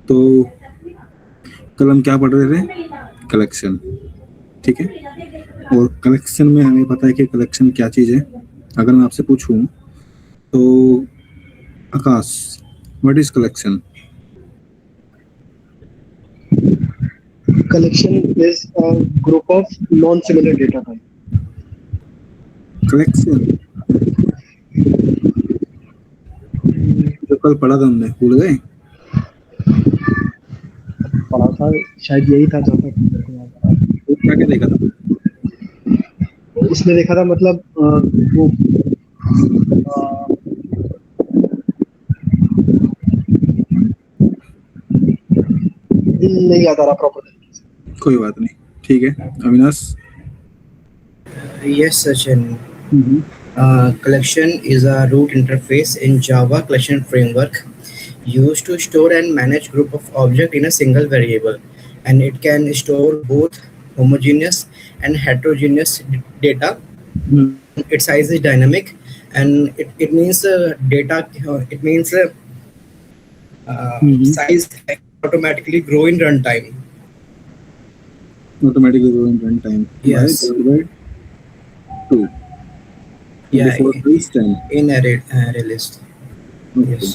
तो कल हम क्या पढ़ रहे थे? कलेक्शन। ठीक है, और कलेक्शन में हमें पता है कि कलेक्शन क्या चीज़ है। अगर मैं आपसे पूछूं तो Akash, what is collection? Collection is a group of non-similar data type. Collection जो कल पढ़ा था हमने, भूल गए? पढ़ा था, शायद यही था जहाँ तक मेरे को याद आ रहा वो क्या क्या देखा था? है। उसमें देखा था मतलब वो अ, नहीं याद आ रहा प्रॉपर। कोई बात नहीं, ठीक है। Avinash? Yes, Sachin. Hmm. Collection is a root interface in Java collection framework used to store and manage group of objects in a single variable, and it can store both homogeneous and heterogeneous data. Hmm. Its size is dynamic, and it means data. It means hmm. size automatically grow in runtime. Automatically growing run time by Yes. Divide by 2 Yeah. Before reach 10। In array list. Okay, Yes.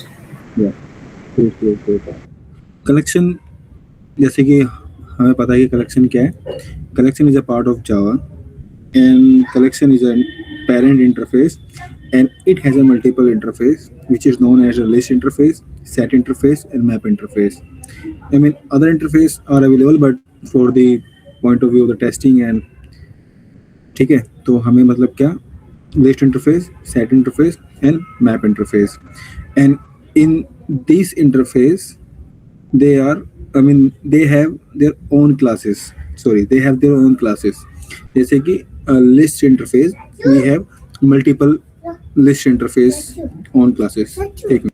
Yeah great great great. Collection, जैसे कि हमें पता है कि collection क्या है। Collection is a part of Java, and collection is a parent interface, and it has a multiple interface which is known as a list interface, set interface, and map interface. I mean, other interface are available, but for the point of view of the testing and ठीक है, तो हमें मतलब क्या, list interface, set interface, and map interface. And in this interface they are, I mean, they have their own classes. Sorry, they have their own classes. जैसे कि list interface, we have multiple list interface on classes. एक minute.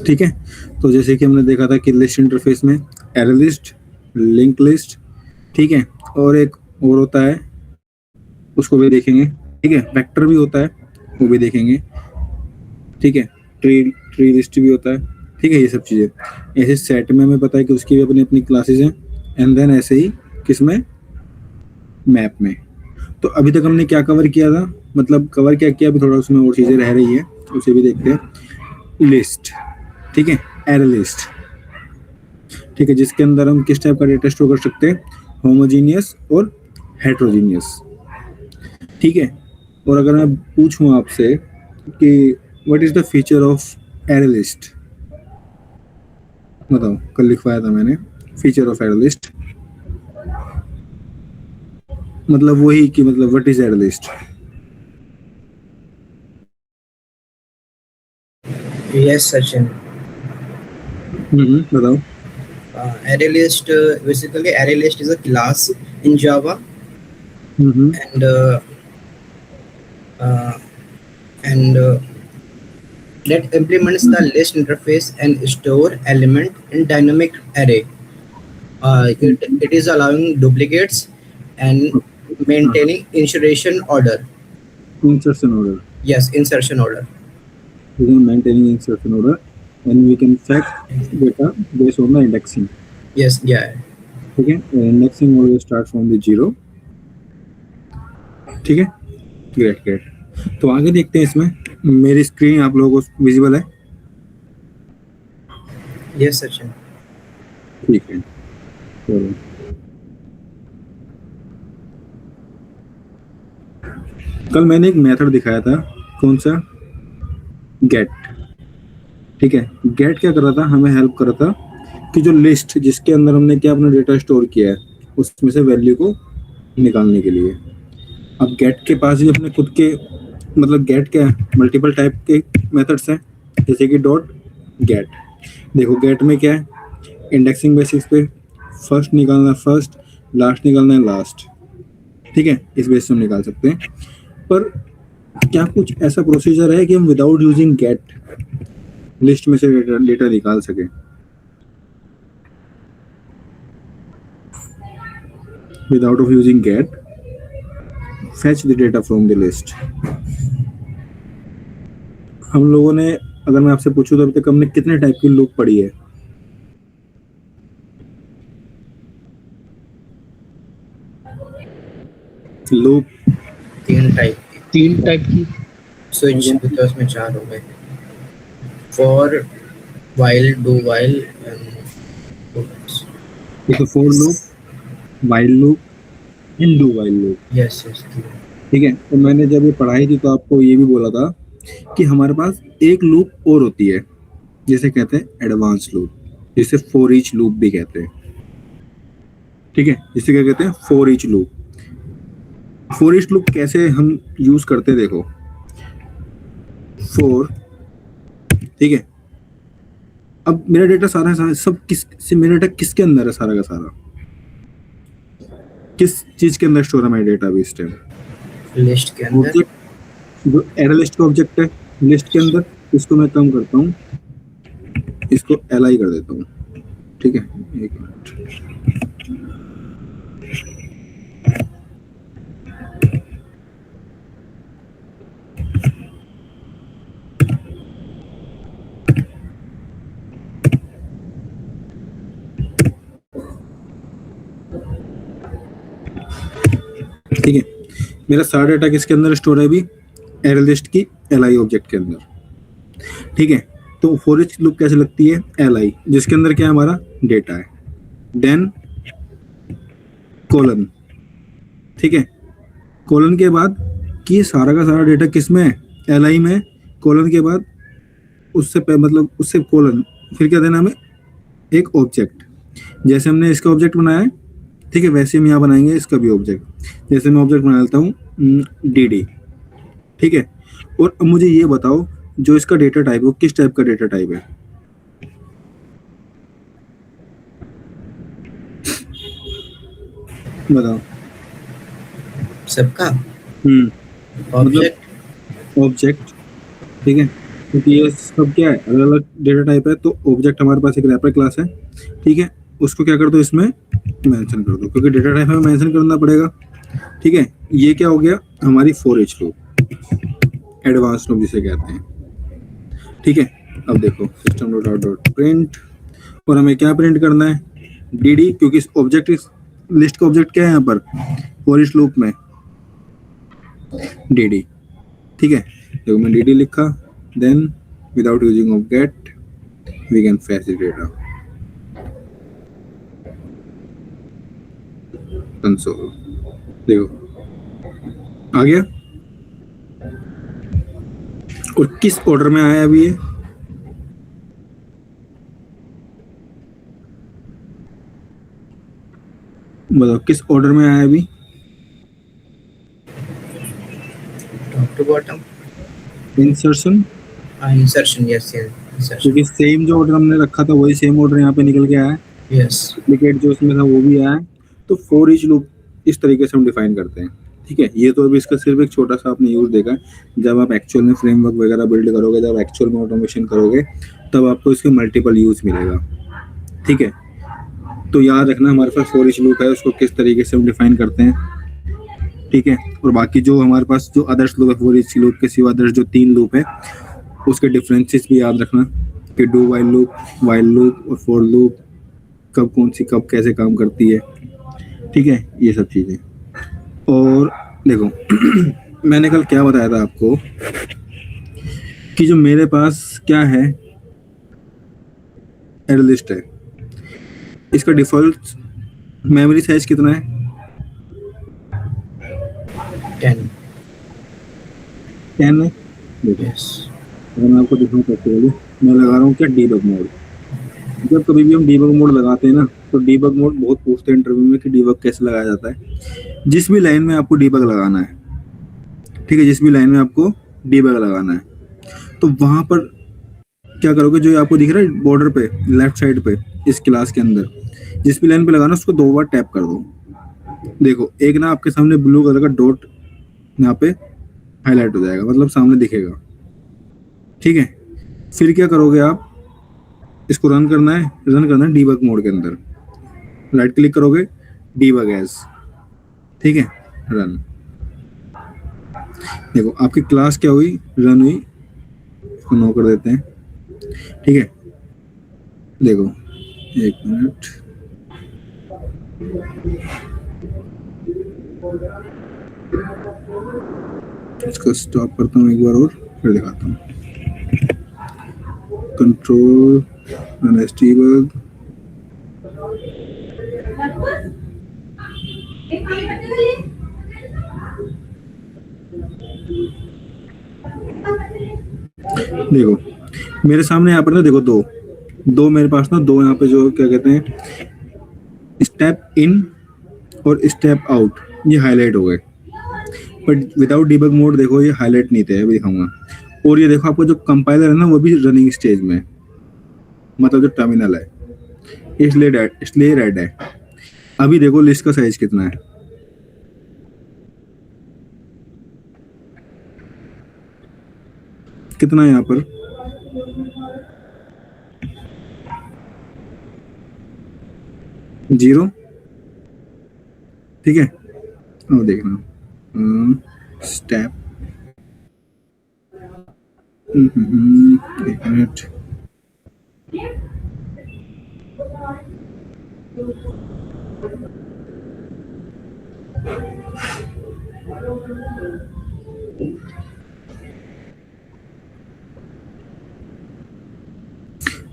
ठीक है, तो जैसे कि हमने देखा था कि लिस्ट इंटरफेस में एरे लिस्ट, लिंक लिस्ट, ठीक है, और एक और होता है, उसको भी देखेंगे। ठीक है, वेक्टर भी होता है, वो भी देखेंगे। ठीक है, ट्री ट्री लिस्ट भी होता है। ठीक है, ये सब चीज़ें ऐसे सेट में हमें पता है कि उसकी भी अपनी अपनी क्लासेस हैं। एंड देन ऐसे ही किसमें, मैप में। तो अभी तक हमने क्या कवर किया था, मतलब कवर क्या किया, अभी थोड़ा उसमें और चीज़ें रह रही है, उसे भी देखते हैं। लिस्ट, ठीक है, एरे लिस्ट, ठीक है, जिसके अंदर हम किस टाइप का डेटा स्टोर कर सकते हैं, होमोजीनियस और हेट्रोजीनियस। ठीक है, और अगर मैं पूछूं आपसे कि what is the feature of array list, बताओ, कल लिखवाया था मैंने फीचर ऑफ एरे लिस्ट, मतलब वही कि मतलब what is array list. Yes, Sachin. बताओ। Array list, basically array list is a class in Java, and uh, and that implements the list interface and store element in dynamic array. It is allowing duplicates and maintaining insertion order. Insertion order. Yes, insertion order. We are maintaining insertion order, and we can fetch data based on the indexing. Yes, yeah. ठीक है, indexing always start from the zero. ठीक है, great great. तो आगे देखते हैं, इसमें मेरी स्क्रीन आप लोगों को विजिबल है? Yes, Sachin. ठीक है, चलो। कल मैंने एक मेथड दिखाया था, कौन सा, गेट। ठीक है, गेट क्या कर रहा था, हमें हेल्प कर रहा था कि जो लिस्ट जिसके अंदर हमने क्या अपना डेटा स्टोर किया है उसमें से वैल्यू को निकालने के लिए। अब गेट के पास ही अपने खुद के, मतलब गेट क्या है, मल्टीपल टाइप के मेथड्स हैं, जैसे कि डॉट गेट। देखो गेट में क्या है, इंडेक्सिंग बेसिस पे फर्स्ट निकालना है फर्स्ट, लास्ट निकालना है लास्ट। ठीक है, इस बेस से हम निकाल सकते हैं। पर क्या कुछ ऐसा प्रोसीजर है कि हम विदाउट यूजिंग गेट लिस्ट में से डेटा निकाल सके? Without of using get, fetch the data from the list. हम लोगों ने, अगर मैं आपसे पूछूं तो अभी तक हमने कितने टाइप की लूप पढ़ी है? लूप 3 टाइप की, 3 टाइप की। स्विच तो उसमें 4 हो गए, for, while, do while and देखो, for loop, while loop and do while loop. Yes yes. ठीक है, तो मैंने जब ये पढ़ाई थी तो आपको ये भी बोला था कि हमारे पास एक लूप और होती है, जिसे कहते हैं एडवांस लूप, जिसे फॉर ईच लूप भी कहते हैं। ठीक है, जिसे क्या कहते हैं? For each loop. For each loop कैसे हम यूज करते हैं, देखो, फॉर, ठीक है, अब मेरा डेटा सारा सारा सब मेरा डेटा किसके अंदर है? सारा का सारा किस चीज के अंदर स्टोर है मेरा डेटा अभी इस टाइम? लिस्ट के अंदर। ऑब्जेक्ट, जो एरे लिस्ट का ऑब्जेक्ट है लिस्ट के अंदर, इसको मैं कम करता हूँ, इसको li कर देता हूँ। ठीक है, एक मिनट। ठीक है, मेरा सारा डेटा किसके अंदर स्टोर है अभी? एरे लिस्ट की li ऑब्जेक्ट के अंदर। ठीक है, तो फॉर ईच लूप कैसे लगती है? li, जिसके अंदर क्या है? हमारा डेटा है, देन कोलन। ठीक है, कोलन के बाद कि ये सारा का सारा डेटा किस में है? li में। कोलन के बाद मतलब उससे कोलन, फिर क्या देना हमें? एक ऑब्जेक्ट। जैसे हमने इसका ऑब्जेक्ट बनाया है, ठीक है, वैसे हम यहाँ बनाएंगे इसका भी ऑब्जेक्ट। जैसे मैं ऑब्जेक्ट बना लेता हूँ dd। ठीक है, और अब मुझे ये बताओ, जो इसका डेटा टाइप है वो किस टाइप का डेटा टाइप है? बताओ। सबका मतलब ऑब्जेक्ट। ऑब्जेक्ट। ठीक है, क्योंकि ये सब क्या है? अलग अलग डेटा टाइप है, तो ऑब्जेक्ट हमारे पास एक रैपर क्लास है। ठीक है, उसको क्या कर दो? इसमें मेंशन कर दो, क्योंकि डेटा टाइप हमें मेंशन करना पड़ेगा। ठीक है, ये क्या हो गया? हमारी for each loop, advance loop जिसे कहते हैं। ठीक है, अब देखो system dot out dot print, और हमें क्या प्रिंट करना है? dd, क्योंकि इस ऑब्जेक्ट लिस्ट का ऑब्जेक्ट क्या है यहाँ पर फॉर ईच लूप में? dd। ठीक है, देखो मैं dd लिखा, then without using of get we can fetch the data console. देखो आ गया। और किस ऑर्डर में आया अभी ये? बताओ किस ऑर्डर में आया अभी? Top to bottom. Insertion. Insertion, yes insertion. क्योंकि सेम जो ऑर्डर हमने रखा था वही सेम ऑर्डर यहाँ पे निकल के आया है। यस। डुप्लीकेट जो उसमें था वो भी आया है। तो फॉर ईच लूप इस तरीके से हम डिफाइन करते हैं। ठीक है, ये तो अभी इसका सिर्फ एक छोटा सा आपने यूज देखा है। जब आप एक्चुअल में फ्रेमवर्क वगैरह बिल्ड करोगे, जब एक्चुअल में ऑटोमेशन करोगे, तब आपको इसके मल्टीपल यूज मिलेगा। ठीक है, तो याद रखना हमारे पास फॉर ईच लूप है, उसको किस तरीके से हम डिफाइन करते हैं। ठीक है, और बाकी जो हमारे पास जो अदर्स लूप है फॉर ईच लूप के सिवा, अदर्स जो 3 लूप है उसके डिफरेंसेस भी याद रखना कि do while loop, while loop और फॉर लूप कब कौन सी कब कैसे काम करती है। ठीक है, ये सब चीज़ें। और देखो मैंने कल क्या बताया था आपको कि जो मेरे पास क्या है, एरे लिस्ट है, इसका डिफॉल्ट मेमोरी साइज कितना है? 10। 10 है। देखो यस। अगर मैं आपको दिखाऊं प्रैक्टिकली, मैं लगा रहा हूँ क्या? Debug mode. जब कभी भी हम डीबग मोड लगाते हैं ना, तो डीबग मोड बहुत पूछते हैं इंटरव्यू में कि डीबग कैसे लगाया जाता है। जिस भी लाइन में आपको डीबग लगाना है, ठीक है, जिस भी लाइन में आपको डीबग लगाना है, तो वहां पर क्या करोगे? जो आपको दिख रहा है बॉर्डर पे लेफ्ट साइड पे इस क्लास के अंदर, जिस भी लाइन पे लगाना उसको 2 बार टैप कर दो। देखो एक ना आपके सामने ब्लू कलर का डॉट यहाँ पे हाईलाइट हो जाएगा, मतलब सामने दिखेगा। ठीक है, फिर क्या करोगे आप? इसको रन करना है डीबग मोड के अंदर, राइट क्लिक करोगे, डीबग एज, ठीक है, रन। देखो आपकी क्लास क्या हुई? रन हुई इसको नो कर देते हैं, ठीक है। देखो 1 मिनट, इसको स्टॉप करता हूँ एक बार और फिर दिखाता हूँ। कंट्रोल डीबग, देखो मेरे सामने यहाँ पर ना, देखो दो मेरे पास ना, दो यहाँ पे जो क्या कहते हैं स्टेप इन और स्टेप आउट, ये हाईलाइट हो गए, बट विदाउट डिबग मोड देखो ये हाईलाइट नहीं थे, अभी दिखाऊंगा। और ये देखो आपको जो कंपाइलर है ना वो भी रनिंग स्टेज में है, मतलब जो टर्मिनल है, इसलिए रेड है। अभी देखो लिस्ट का साइज कितना है, कितना है यहाँ पर, 0, ठीक है। और देखना स्टेप, एक मिनट,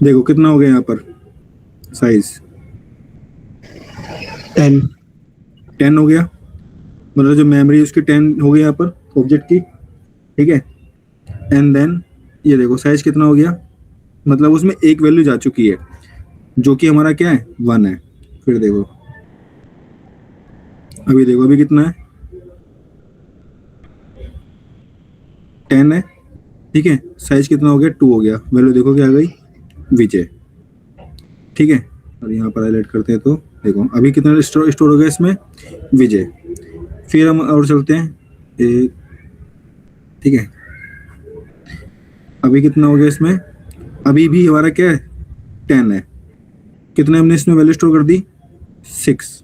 देखो कितना हो गया यहाँ पर साइज, 10 हो गया, मतलब जो मेमोरी उसकी 10 हो गई यहाँ पर ऑब्जेक्ट की, ठीक है। एंड देन ये देखो साइज कितना हो गया, मतलब उसमें एक वैल्यू जा चुकी है जो कि हमारा क्या है 1 है। फिर देखो अभी देखो अभी कितना है, 10 है, ठीक है। साइज कितना हो गया, 2 हो गया, वैल्यू देखो क्या आ गई, विजय, ठीक है। और यहाँ पर हाईलाइट करते हैं तो देखो अभी कितना स्टोर हो गया इसमें, विजय। फिर हम और चलते हैं, ठीक है। अभी कितना हो गया इसमें, अभी भी हमारा क्या है 10 है, कितने हमने इसमें वैल्यू स्टोर कर दी, 6,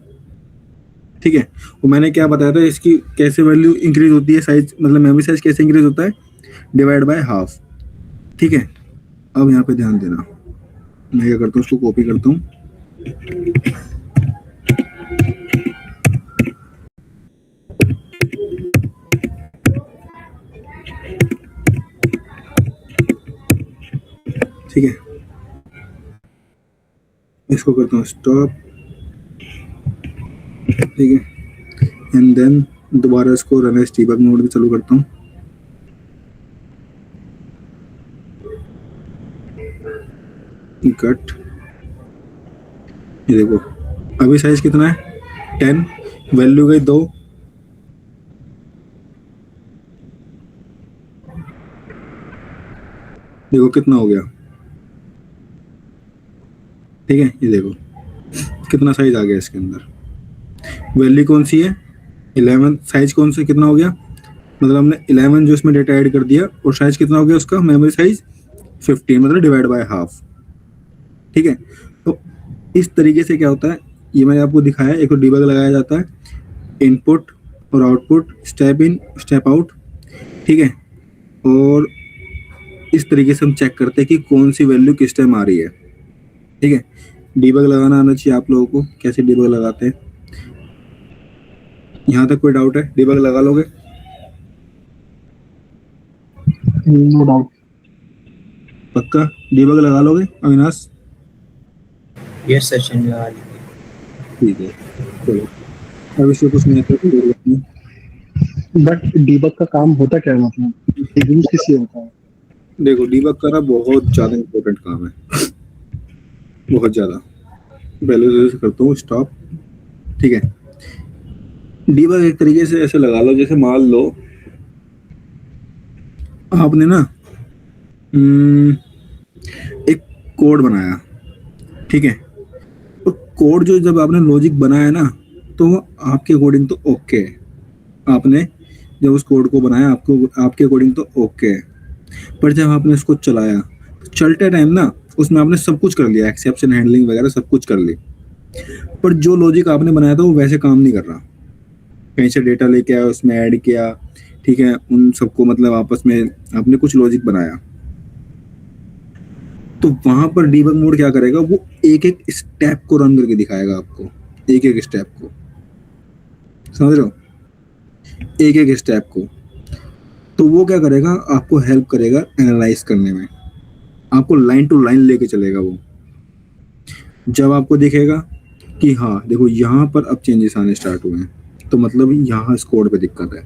ठीक है। वो मैंने क्या बताया था इसकी कैसे वैल्यू इंक्रीज होती है, साइज मतलब मेमोरी साइज कैसे इंक्रीज होता है, डिवाइड बाय हाफ, ठीक है। अब यहाँ पे ध्यान देना, मैं क्या करता हूँ उसको कॉपी करता हूँ, ठीक है। इसको करता हूँ स्टॉप, ठीक है। एंड देन दोबारा इसको रन एज डीबग मोड में चालू करता हूँ, कट, ये देखो अभी साइज कितना है 10, वैल्यू गई 2, देखो कितना हो गया, ठीक है। ये देखो कितना साइज आ गया इसके अंदर, वैल्यू कौन सी है 11, साइज कौन सा कितना हो गया, मतलब हमने 11 जो इसमें डेटा ऐड कर दिया, और साइज कितना हो गया उसका मेमोरी साइज 15, मतलब डिवाइड बाय हाफ, ठीक है। तो इस तरीके से क्या होता है, ये मैंने आपको दिखाया, एक तो डिबग लगाया जाता है, इनपुट और output, step in step out, ठीक है। और इस तरीके से हम चेक करते हैं कि कौन सी वैल्यू किस टाइम आ रही है, ठीक है। डिबग लगाना आना चाहिए आप लोगों को, कैसे डिबग लगाते हैं। यहाँ तक कोई डाउट है, डिबग लगा लोगे, नो डाउट, पक्का डिबग लगा लोगे अविनाश, यस सचिन लगा ली। ठीक है। चलो अब इससे कुछ नहीं है, बट डीबग का काम होता क्या है, मतलब यूज किस लिए होता है? देखो डीबग करना बहुत ज़्यादा इम्पोर्टेंट काम है, बहुत ज़्यादा। पहले से करता हूँ स्टॉप, ठीक है। डीबग एक तरीके से ऐसे लगा लो, जैसे मान लो आपने ना एक कोड बनाया, ठीक है। और कोड जो जब आपने लॉजिक बनाया ना, तो वो आपके अकॉर्डिंग तो ओके है, आपने जब उस कोड को बनाया आपको आपके अकॉर्डिंग तो ओके है, पर जब आपने उसको चलाया तो चलते टाइम ना उसमें आपने सब कुछ कर लिया, एक्सेप्शन हैंडलिंग वगैरह सब कुछ कर ली, पर जो लॉजिक आपने बनाया था वो वैसे काम नहीं कर रहा। कहीं से डेटा लेके आया, उसमें ऐड किया, ठीक है, उन सबको मतलब आपस में आपने कुछ लॉजिक बनाया, तो वहां पर डीबग मोड क्या करेगा, वो एक एक स्टेप को रन करके दिखाएगा आपको, एक एक स्टेप को, समझ रहे हो, एक एक स्टेप को। तो वो क्या करेगा, आपको हेल्प करेगा एनालाइज करने में, आपको लाइन टू लाइन लेके चलेगा वो। जब आपको दिखेगा कि हाँ देखो यहाँ पर अब चेंजेस आने स्टार्ट हुए हैं, तो मतलब यहाँ इस कोड पे दिक्कत है,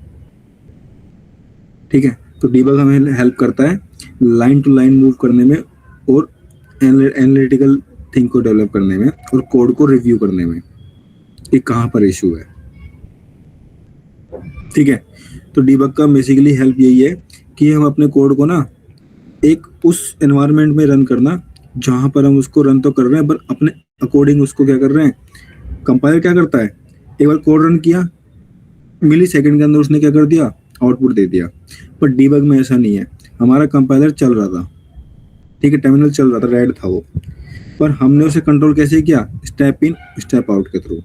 ठीक है। तो डीबग हमें हेल्प करता है लाइन टू लाइन मूव करने में और एनालिटिकल थिंग को डेवलप करने में और कोड को रिव्यू करने में कि कहाँ पर इशू है, ठीक है। तो डीबग का बेसिकली हेल्प यही है कि हम अपने कोड को ना एक उस एनवायरनमेंट में रन करना जहाँ पर हम उसको रन तो कर रहे हैं पर अपने अकॉर्डिंग उसको क्या कर रहे हैं। कंपाइलर क्या करता है, एक बार कोड रन किया, मिली सेकंड के अंदर उसने क्या कर दिया, आउटपुट दे दिया। पर डीबग में ऐसा नहीं है, हमारा कंपाइलर चल रहा था, ठीक है, टर्मिनल चल रहा था, रेड था वो, पर हमने उसे कंट्रोल कैसे किया, स्टेप इन स्टेप आउट के थ्रू,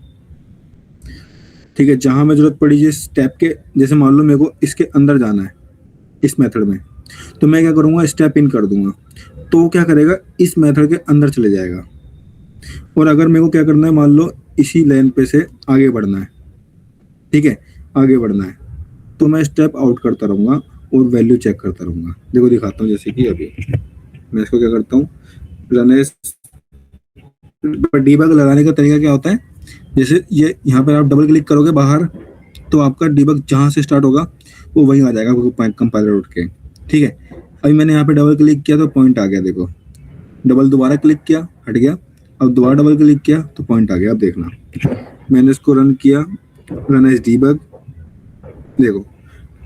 ठीक है। जहां में जरूरत पड़ी जिस स्टेप के, जैसे मान लो मेरे को इसके अंदर जाना है इस मेथड में, तो मैं क्या करूंगा, स्टेप इन कर दूंगा, तो वो क्या करेगा, इस मेथड के अंदर चले जाएगा। और अगर मेरे को क्या करना है, मान लो इसी लाइन पे से आगे बढ़ना है, ठीक है, आगे बढ़ना है, तो मैं स्टेप आउट करता रहूंगा और वैल्यू चेक करता रहूंगा। देखो दिखाता हूँ, जैसे कि अभी मैं इसको क्या करता हूँ, डीबग लगाने का तरीका क्या होता है, जैसे ये यहाँ पर आप डबल क्लिक करोगे बाहर, तो आपका डीबग जहाँ से स्टार्ट होगा वो वहीं आ जाएगा कंपाइलर उठ के, ठीक है। अभी मैंने यहाँ पे डबल क्लिक किया तो पॉइंट आ गया, देखो डबल दोबारा क्लिक किया हट गया, अब दोबारा डबल क्लिक किया तो पॉइंट आ गया। अब देखना, मैंने इसको रन किया, रन एज डीबग, देखो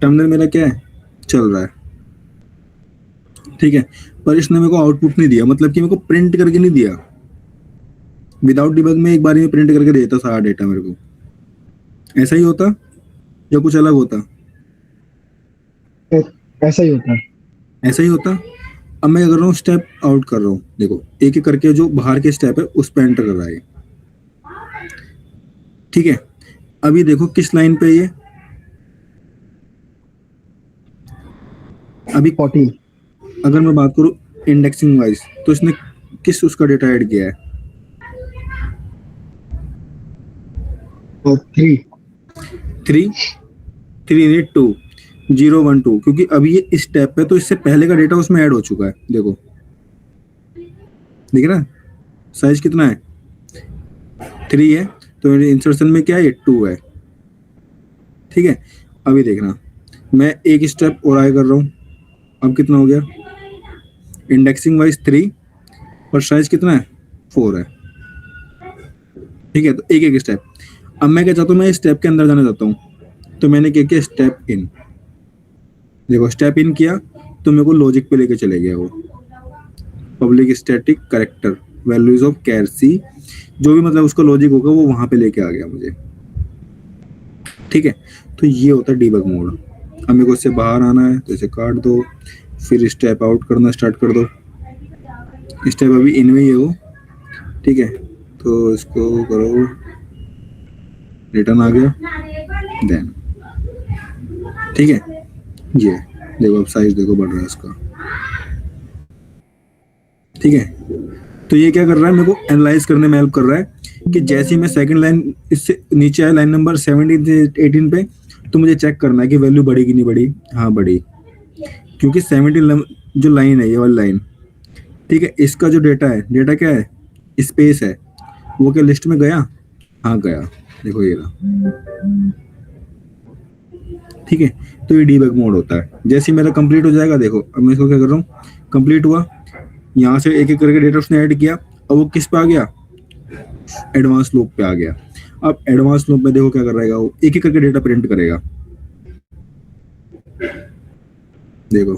टर्मिनल मेरा क्या है, चल रहा है, ठीक है। पर इसने मेरे को आउटपुट नहीं दिया, मतलब कि मेरे को प्रिंट करके नहीं दिया। विदाउट डीबग में एक बार में प्रिंट करके देता सारा डेटा मेरे को, ऐसा ही होता या कुछ अलग होता, ऐसा ही होता है। ऐसा ही होता। अब मैं क्या कर रहा हूँ, स्टेप आउट कर रहा हूँ, देखो एक एक करके जो बाहर के स्टेप है उस पर एंटर कर रहा है, ठीक है। अभी देखो किस लाइन पे ये, अभी 14 अगर मैं बात करूँ इंडेक्सिंग वाइज, तो इसने किस उसका डेटा ऐड किया है, और 3 3 0 1 2, क्योंकि अभी ये इस स्टेप पे, तो इससे पहले का डेटा उसमें ऐड हो चुका है। देखो दिख रहा है, साइज कितना है, 3 है, तो मेरे इंसर्शन में क्या है, 2 है, ठीक है। अभी देखना, मैं एक स्टेप और आगे कर रहा हूँ, अब कितना हो गया, इंडेक्सिंग वाइज 3 और साइज कितना है, 4 है, ठीक है। तो एक एक स्टेप, अब मैं क्या चाहता हूँ, मैं स्टेप के अंदर जाना चाहता हूँ, तो मैंने क्या किया, स्टेप इन, देखो स्टेप इन किया तो मेरे को लॉजिक पे लेके चले गया वो, public static character values of char C, जो भी मतलब उसका लॉजिक होगा वो वहां पे लेके आ गया मुझे, ठीक है। तो ये होता है डीबग मोड। अब मेरे को इससे बाहर आना है तो इसे काट दो, फिर स्टेप आउट करना स्टार्ट कर दो, स्टेप अभी इन में ही है वो, ठीक है। तो इसको करो, रिटर्न आ गया, देन ठीक है। ये देखो अब साइज देखो बढ़ रहा है इसका, ठीक है। तो ये क्या कर रहा है, मेरे को एनालाइज करने में हेल्प कर रहा है कि जैसे ही मैं सेकंड लाइन इससे नीचे आया, लाइन नंबर 17 से 18 पे, तो मुझे चेक करना है कि वैल्यू बढ़ी कि नहीं बढ़ी। हाँ बढ़ी, क्योंकि 17 जो लाइन है, ये वाली लाइन, ठीक है, इसका जो डेटा है, डेटा क्या है, स्पेस है, वो क्या लिस्ट में गया, हाँ गया, देखो ये रहा, ठीक है। तो ये डीबग मोड होता है। जैसे ही मेरा कंप्लीट हो जाएगा, देखो अब मैं इसको क्या कर रहा हूँ, कंप्लीट हुआ, यहाँ से एक एक करके डेटा उसने ऐड किया, और वो किस पे आ गया, एडवांस लूप पे आ गया। अब एडवांस लूप में देखो क्या कर रहेगा, वो एक एक करके डेटा प्रिंट करेगा, देखो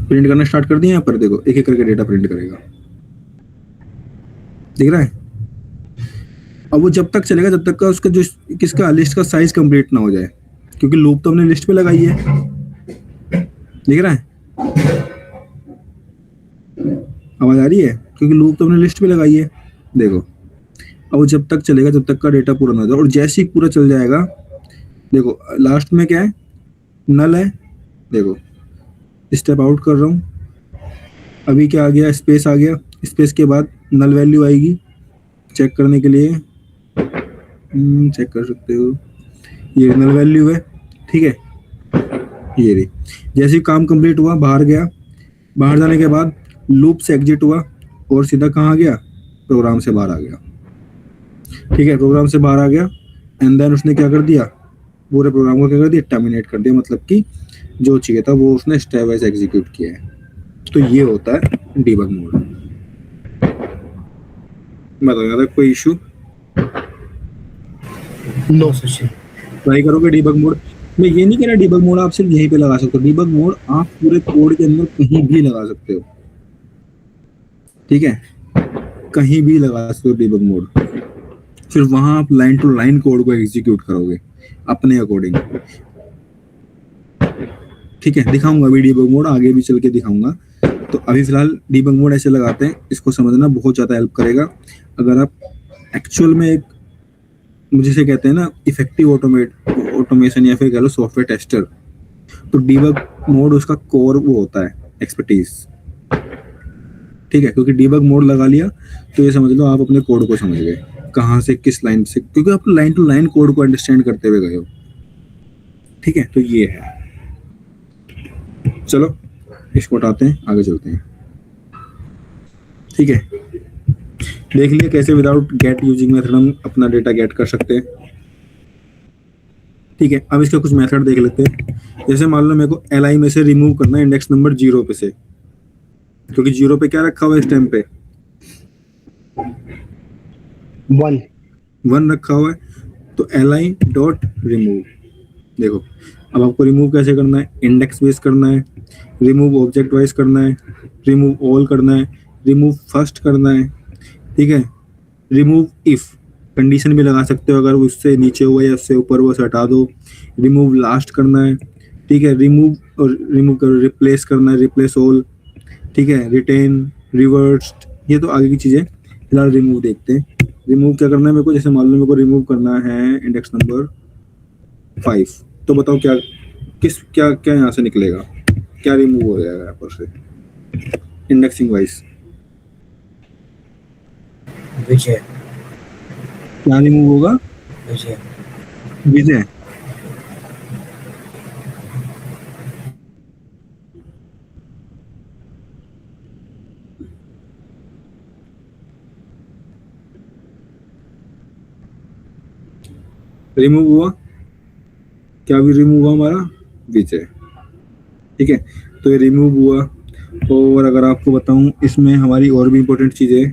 प्रिंट करना स्टार्ट कर दिया यहाँ पर, देखो एक एक करके डेटा प्रिंट करेगा, दिख रहा है। अब वो जब तक चलेगा जब तक का उसका जो किसका लिस्ट का साइज कंप्लीट ना हो जाए, क्योंकि लूप तो हमने लिस्ट पे लगाई है, दिख रहा है, आवाज आ रही है, क्योंकि लूप तो हमने लिस्ट पे लगाई है, देखो। अब वो जब तक चलेगा जब तक का डेटा पूरा ना हो जाए, और जैसे ही पूरा चल जाएगा, देखो लास्ट में क्या है, नल है, देखो स्टेप आउट कर रहा हूँ, अभी क्या आ गया, स्पेस आ गया, स्पेस के बाद नल वैल्यू आएगी चेक करने के लिए, चेक कर सकते हो, ये नल वैल्यू है, ठीक है, ये रही। जैसे ही काम कंप्लीट हुआ, बाहर गया, बाहर जाने के बाद लूप से एग्जिट हुआ और सीधा कहाँ आ गया, प्रोग्राम से बाहर आ गया, ठीक है, प्रोग्राम से बाहर आ गया एंड देन उसने क्या कर दिया, पूरे प्रोग्राम को क्या कर दिया, टर्मिनेट कर दिया, मतलब कि जो चाहिए था वो उसने स्टेप वाइज एग्जीक्यूट किया है। तो ये होता है डीबग मोड। बताओ यार कोई इशू? नो। ट्राई करोगे डीबग मोड? मैं ये नहीं कह रहा डीबग मोड आप सिर्फ यहीं पे लगा सकते हो, डीबग मोड आप पूरे कोड के अंदर कहीं भी लगा सकते हो, ठीक है, कहीं भी लगा सकते हो डीबग मोड। फिर वहां आप लाइन टू लाइन कोड को एग्जीक्यूट करोगे अपने अकॉर्डिंग, ठीक है। दिखाऊंगा अभी डीबग मोड, आगे भी चल के दिखाऊंगा। तो अभी फिलहाल डीबग मोड ऐसे लगाते हैं, इसको समझना बहुत ज़्यादा हेल्प करेगा। अगर आप एक्चुअल में एक, मुझे से कहते हैं ना इफेक्टिव ऑटोमेशन या फिर कह लो सॉफ्टवेयर टेस्टर, तो डीबग मोड उसका कोर वो होता है, एक्सपर्टीज, ठीक है। क्योंकि डीबग मोड लगा लिया तो ये समझ लो आप अपने कोड को समझ गए, कहाँ से किस लाइन से, क्योंकि आप लाइन टू लाइन कोड को अंडरस्टैंड करते हुए गए हो, ठीक है। तो ये है, चलो इसको हटाते हैं, आगे चलते हैं, ठीक है। देख लिया कैसे विदाउट गेट यूजिंग मेथड हम अपना डेटा गेट कर सकते हैं, ठीक है। अब इसका कुछ मेथड देख लेते हैं। जैसे मान लो मेरे को एल में से रिमूव करना है इंडेक्स नंबर 0 पे से, क्योंकि 0 पे क्या रखा हुआ है इस टाइम पे, 1 रखा हुआ है। तो li डॉट रिमूव, देखो अब आपको रिमूव कैसे करना है, इंडेक्स बेस करना है, रिमूव ऑब्जेक्ट वाइज करना है, रिमूव ऑल करना है, रिमूव फर्स्ट करना है, ठीक है। रिमूव इफ कंडीशन भी लगा सकते हो, अगर उससे नीचे हुआ या उससे ऊपर हुआ उसे हटा दो। रिमूव लास्ट करना है, ठीक है। रिमूव और रिमूव करो, रिप्लेस करना है, रिप्लेस ऑल, ठीक है। रिटेन, रिवर्स्ड, ये तो आगे की चीजें। फिलहाल रिमूव देखते हैं। रिमूव क्या करना है मेरे को, जैसे मान लो मेरे को रिमूव करना है इंडेक्स नंबर 5, तो बताओ क्या क्या क्या यहाँ से निकलेगा, क्या रिमूव हो जाएगा यहाँ पर से इंडेक्सिंग वाइज, विजय, क्या रिमूव होगा, विजय, विजय, रिमूव हुआ, क्या भी रिमूव हुआ हमारा, विजय, ठीक है। तो ये रिमूव हुआ। और अगर आपको बताऊं इसमें हमारी और भी इंपॉर्टेंट चीजें,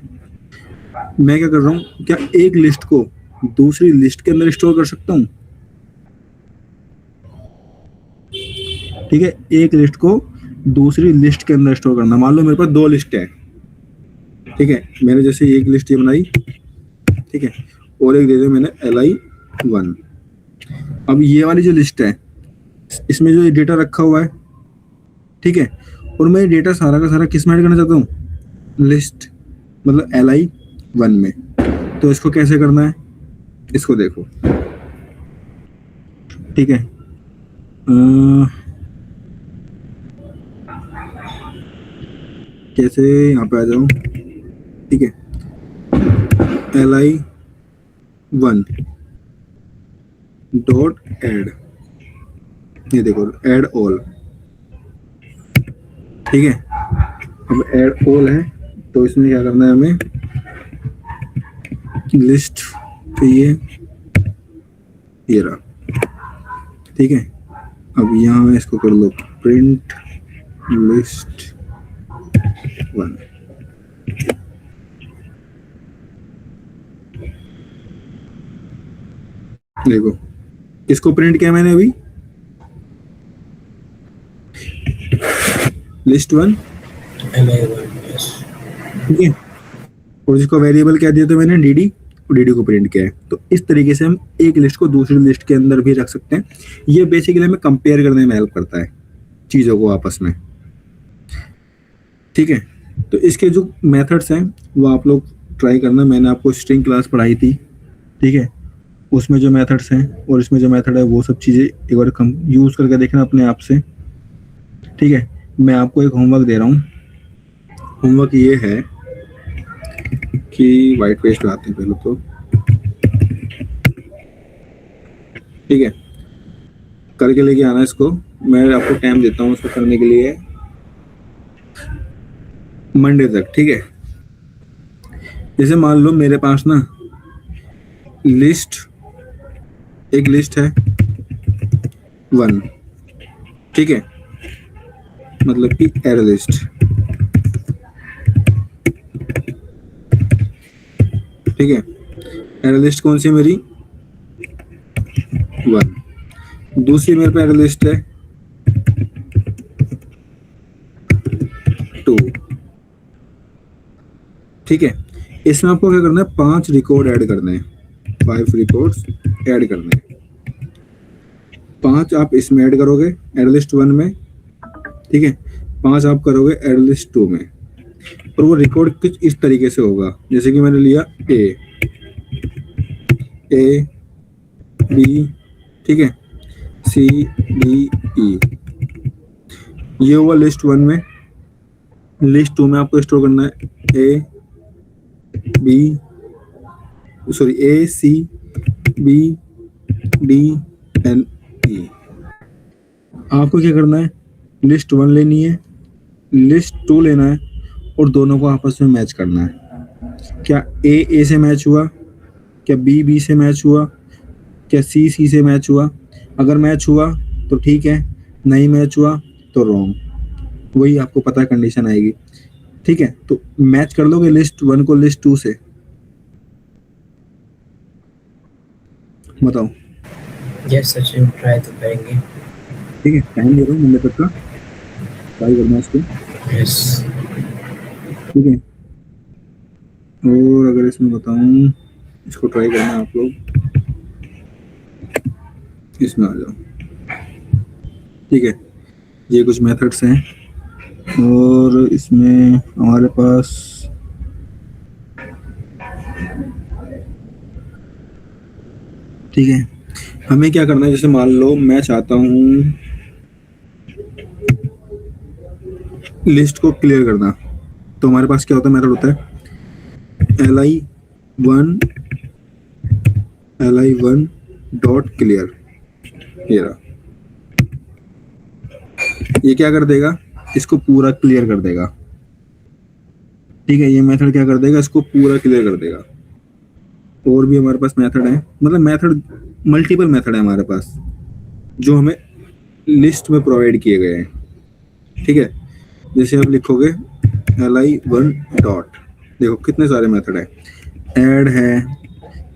मैं क्या कर रहा हूँ, क्या एक लिस्ट को दूसरी लिस्ट के अंदर स्टोर कर सकता हूँ, ठीक है। एक लिस्ट को दूसरी लिस्ट के अंदर स्टोर करना, मान लो मेरे पास 2 लिस्ट है, ठीक है। मैंने जैसे एक लिस्ट ये बनाई, ठीक है, और एक दे दिया मैंने li1। अब ये वाली जो लिस्ट है इसमें जो डेटा रखा हुआ है, ठीक है, और मैं डेटा सारा का सारा किस में ऐड करना चाहता हूँ, लिस्ट, मतलब li1 में। तो इसको कैसे करना है, इसको देखो, ठीक है। कैसे यहाँ पे आ जाऊँ, ठीक है, li1 डॉट एड, ये देखो एड ऑल, ठीक है। अब एड ऑल है तो इसमें क्या करना है हमें, लिस्ट चाहिए, ये रहा, ठीक है। अब यहाँ इसको कर लो प्रिंट लिस्ट 1, देखो इसको प्रिंट किया मैंने अभी, लिस्ट 1, ठीक है। और जिसको वेरिएबल क्या दिया तो मैंने dd, और dd को प्रिंट किया है। तो इस तरीके से हम एक लिस्ट को दूसरी लिस्ट के अंदर भी रख सकते हैं। ये बेसिकली हमें कंपेयर करने में हेल्प करता है चीजों को आपस में, ठीक है। तो इसके जो मेथड्स हैं वो आप लोग ट्राई करना, मैंने आपको स्ट्रिंग क्लास पढ़ाई थी, ठीक है, उसमें जो मेथड्स हैं और इसमें जो मेथड है वो सब चीज़ें एक बार यूज़ करके देखना अपने आप से, ठीक है। मैं आपको एक होमवर्क दे रहा हूँ। होमवर्क ये है कि वाइट पेस्ट लाते हैं पहले तो, ठीक है, करके लेके आना इसको। मैं आपको टाइम देता हूँ इसको करने के लिए, मंडे तक, ठीक है। जैसे मान लो मेरे पास ना एक लिस्ट है 1, ठीक है, मतलब कि एरे लिस्ट, ठीक है। एरे लिस्ट कौन सी है मेरी? 1। दूसरी मेरे पे एरे लिस्ट है 2, ठीक है। इसमें आपको क्या करना है? 5 रिकॉर्ड ऐड करने हैं, 5 रिकॉर्ड्स ऐड करने हैं। 5 आप इसमें ऐड करोगे एरे लिस्ट 1 में, ठीक है। 5 आप करोगे एरे लिस्ट 2 में, और वो रिकॉर्ड कुछ इस तरीके से होगा, जैसे कि मैंने लिया ए बी, ठीक है, सी डी ई, ये हुआ लिस्ट 1 में। लिस्ट 2 में आपको स्टोर करना है A C B D N E. आपको क्या करना है? लिस्ट 1 लेनी है, लिस्ट 2 लेना है, और दोनों को आपस में मैच करना है। क्या ए से मैच हुआ? क्या बी से मैच हुआ? क्या सी से मैच हुआ? अगर मैच हुआ तो ठीक है, नहीं मैच हुआ तो रॉन्ग। वही आपको पता है कंडीशन आएगी, ठीक है। तो मैच कर लोगे लिस्ट 1 को लिस्ट 2 से? बताओ। यस सचिन, ट्राई तो करेंगे। ठीक है, टाइम दे रहा हूँ मंडे तक का, ट्राई करना इसको, यस। ठीक है। और अगर इसमें बताऊं, इसको ट्राई करना आप लोग, इसमें आ जाओ, ठीक है। ये कुछ मेथड्स हैं, और इसमें हमारे पास ठीक है, हमें क्या करना है? जैसे मान लो मैं चाहता हूँ लिस्ट को क्लियर करना, तो हमारे पास क्या होता है? मेथड होता है li1 डॉट क्लियर। ये क्या कर देगा? इसको पूरा क्लियर कर देगा, ठीक है। ये मेथड क्या कर देगा? इसको पूरा क्लियर कर देगा। और भी हमारे पास मेथड है, मतलब मेथड मल्टीपल मेथड है हमारे पास, जो हमें लिस्ट में प्रोवाइड किए गए हैं, ठीक है। जैसे आप लिखोगे li1 डॉट, देखो कितने सारे मेथड है, ऐड है,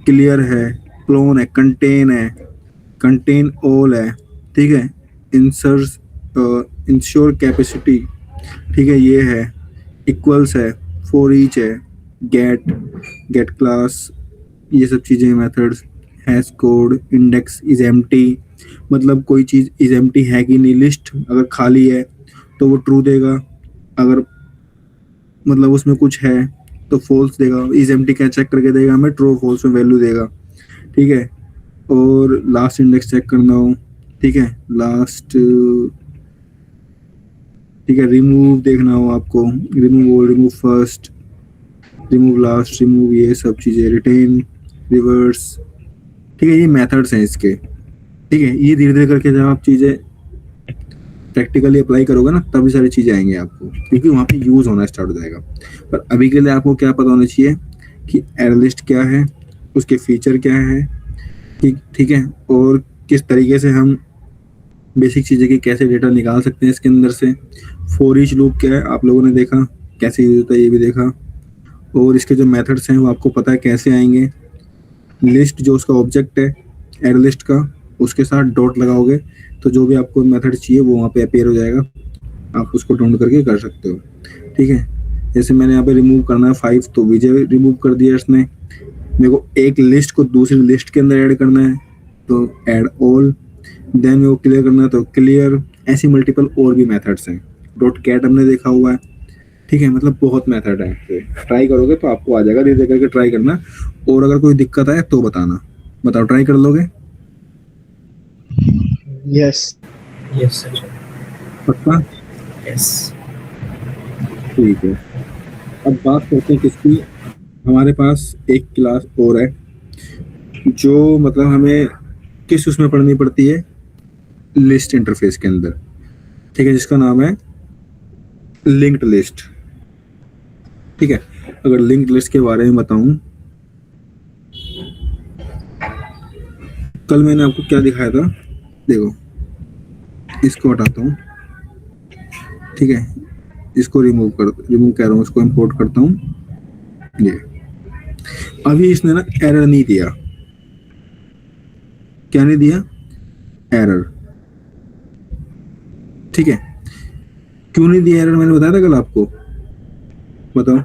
क्लियर है, क्लोन है, कंटेन ऑल है, ठीक है, इंश्योर कैपेसिटी, ठीक है, ये है, इक्वल्स है, फॉर ईच है, गेट क्लास, ये सब चीजें methods, hash code, index is empty, मतलब कोई चीज इज एम्प्टी है कि नहीं, लिस्ट अगर खाली है तो वो ट्रू देगा, अगर मतलब उसमें कुछ है तो फॉल्स देगा, इज एम्प्टी क्या चेक करके देगा हमें, ट्रू फॉल्स में वैल्यू देगा, ठीक है। और लास्ट इंडेक्स चेक करना हो, ठीक है, लास्ट, ठीक है, रिमूव देखना हो आपको, remove first, remove last, remove, ये सब चीजें, रिटेन, रिवर्स, ठीक है। ये मेथड्स हैं इसके, ठीक है। ये धीरे धीरे करके जब आप चीजें प्रैक्टिकली अप्लाई करोगे ना, तभी सारी चीजें आएंगी आपको, क्योंकि वहाँ पे यूज होना स्टार्ट हो जाएगा। पर अभी के लिए आपको क्या पता होना चाहिए कि एरे लिस्ट क्या है, उसके फीचर क्या है, ठीक है, और किस तरीके से हम बेसिक चीजें की कैसे डेटा निकाल सकते हैं इसके अंदर से। फॉर ईच लूप क्या है आप लोगों ने देखा, कैसे यूज होता है ये भी देखा, और इसके जो मेथड्स हैं वो आपको पता है कैसे आएंगे। लिस्ट जो उसका ऑब्जेक्ट है एरे लिस्ट का, उसके साथ डॉट लगाओगे तो जो भी आपको मेथड चाहिए वो वहाँ पे अपीयर हो जाएगा, आप उसको ढूंढ करके कर सकते हो, ठीक है। जैसे मैंने यहाँ पे रिमूव करना है 5, तो विजय रिमूव कर दिया इसने। मेरे को एक लिस्ट को दूसरी लिस्ट के अंदर ऐड करना है तो ऐड ऑल, देन मेरे को क्लियर करना है तो क्लियर। ऐसी मल्टीपल और भी मेथड्स हैं, डॉट कैट हमने देखा हुआ है, ठीक है। मतलब बहुत मेथड है, तो ट्राई करोगे तो आपको आ जाएगा, धीरे करके ट्राई करना, और अगर कोई दिक्कत आए तो बताना। बताओ, ट्राई कर लोगे? Yes yes Sachin. पक्का? Yes. ठीक है, अब बात करते हैं किसकी। हमारे पास एक क्लास और है जो मतलब हमें किस उसमें पढ़नी पड़ती है, लिस्ट इंटरफेस के अंदर, ठीक है, जिसका नाम है लिंक्ड लिस्ट। ठीक है, अगर लिंक्ड लिस्ट के बारे में बताऊं, कल मैंने आपको क्या दिखाया था, देखो इसको हटाता हूँ, ठीक है, इसको रिमूव कह रहा हूँ, इसको इंपोर्ट करता हूँ। ये अभी इसने ना एरर नहीं दिया, क्या नहीं दिया, एरर। ठीक है, क्यों नहीं दिया एरर, मैंने बताया था कल आपको, बताओ।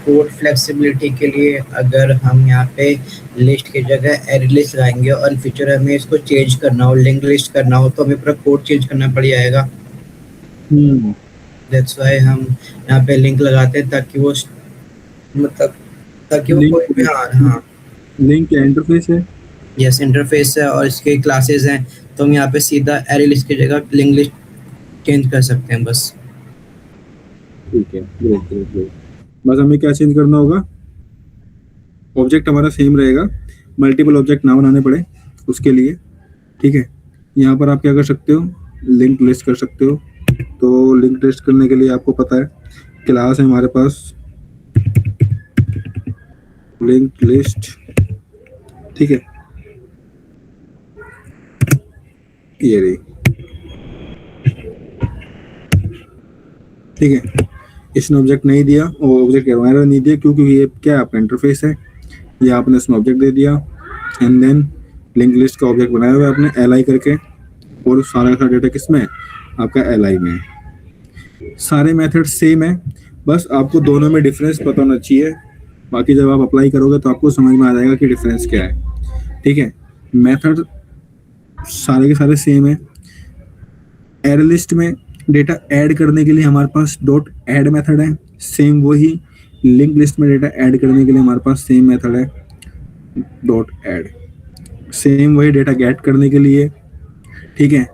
कोड फ्लेक्सिबिलिटी के लिए अगर हम यहाँ पे लिस्ट की जगह एरे लिस्ट लगाएंगे और फ्यूचर हमें इसको चेंज करना हो, लिंक लिस्ट करना हो, तो हमें पूरा कोड चेंज करना पड़ जाएगा। दैट्स व्हाई हम यहाँ पे लिंक लगाते हैं ताकि वो मतलब ताकि वो कोई भी हाँ लिंक इंटरफेस है, यस इंटरफेस है और इसके क्लासेस हैं, तो हम यहाँ पे सीधा एरे लिस्ट की जगह लिंक लिस्ट चेंज कर सकते हैं बस। ठीक है, ग्रेट ग्रेट ग्रेट। बस हमें क्या चेंज करना होगा, ऑब्जेक्ट हमारा सेम रहेगा, मल्टीपल ऑब्जेक्ट ना बनाने पड़े उसके लिए। ठीक है, यहाँ पर आप क्या कर सकते हो, लिंक लिस्ट कर सकते हो। तो लिंक लिस्ट करने के लिए आपको पता है क्लास है हमारे पास लिंक लिस्ट, ठीक है, ये रही। ठीक है, इसने ऑब्जेक्ट नहीं दिया, और ऑब्जेक्ट एरर नहीं दिया क्योंकि ये क्या आपका इंटरफेस है, ये आपने इसमें ऑब्जेक्ट दे दिया, एंड देन लिंक लिस्ट का ऑब्जेक्ट बनाया हुआ है आपने एल आई करके, और सारा का डेटा किसमें है, आपका एल आई में। सारे मेथड सेम है, बस आपको दोनों में डिफरेंस पता होना चाहिए, बाकी जब आप अप्लाई करोगे तो आपको समझ में आ जाएगा कि डिफरेंस क्या है। ठीक है, मेथड सारे के सारे सेम है। एरे लिस्ट में डेटा ऐड करने के लिए हमारे पास डॉट ऐड मेथड है, सेम वही लिंक लिस्ट में डेटा ऐड करने के लिए हमारे पास सेम मेथड है डॉट ऐड, सेम वही डेटा गेट करने के लिए। ठीक है,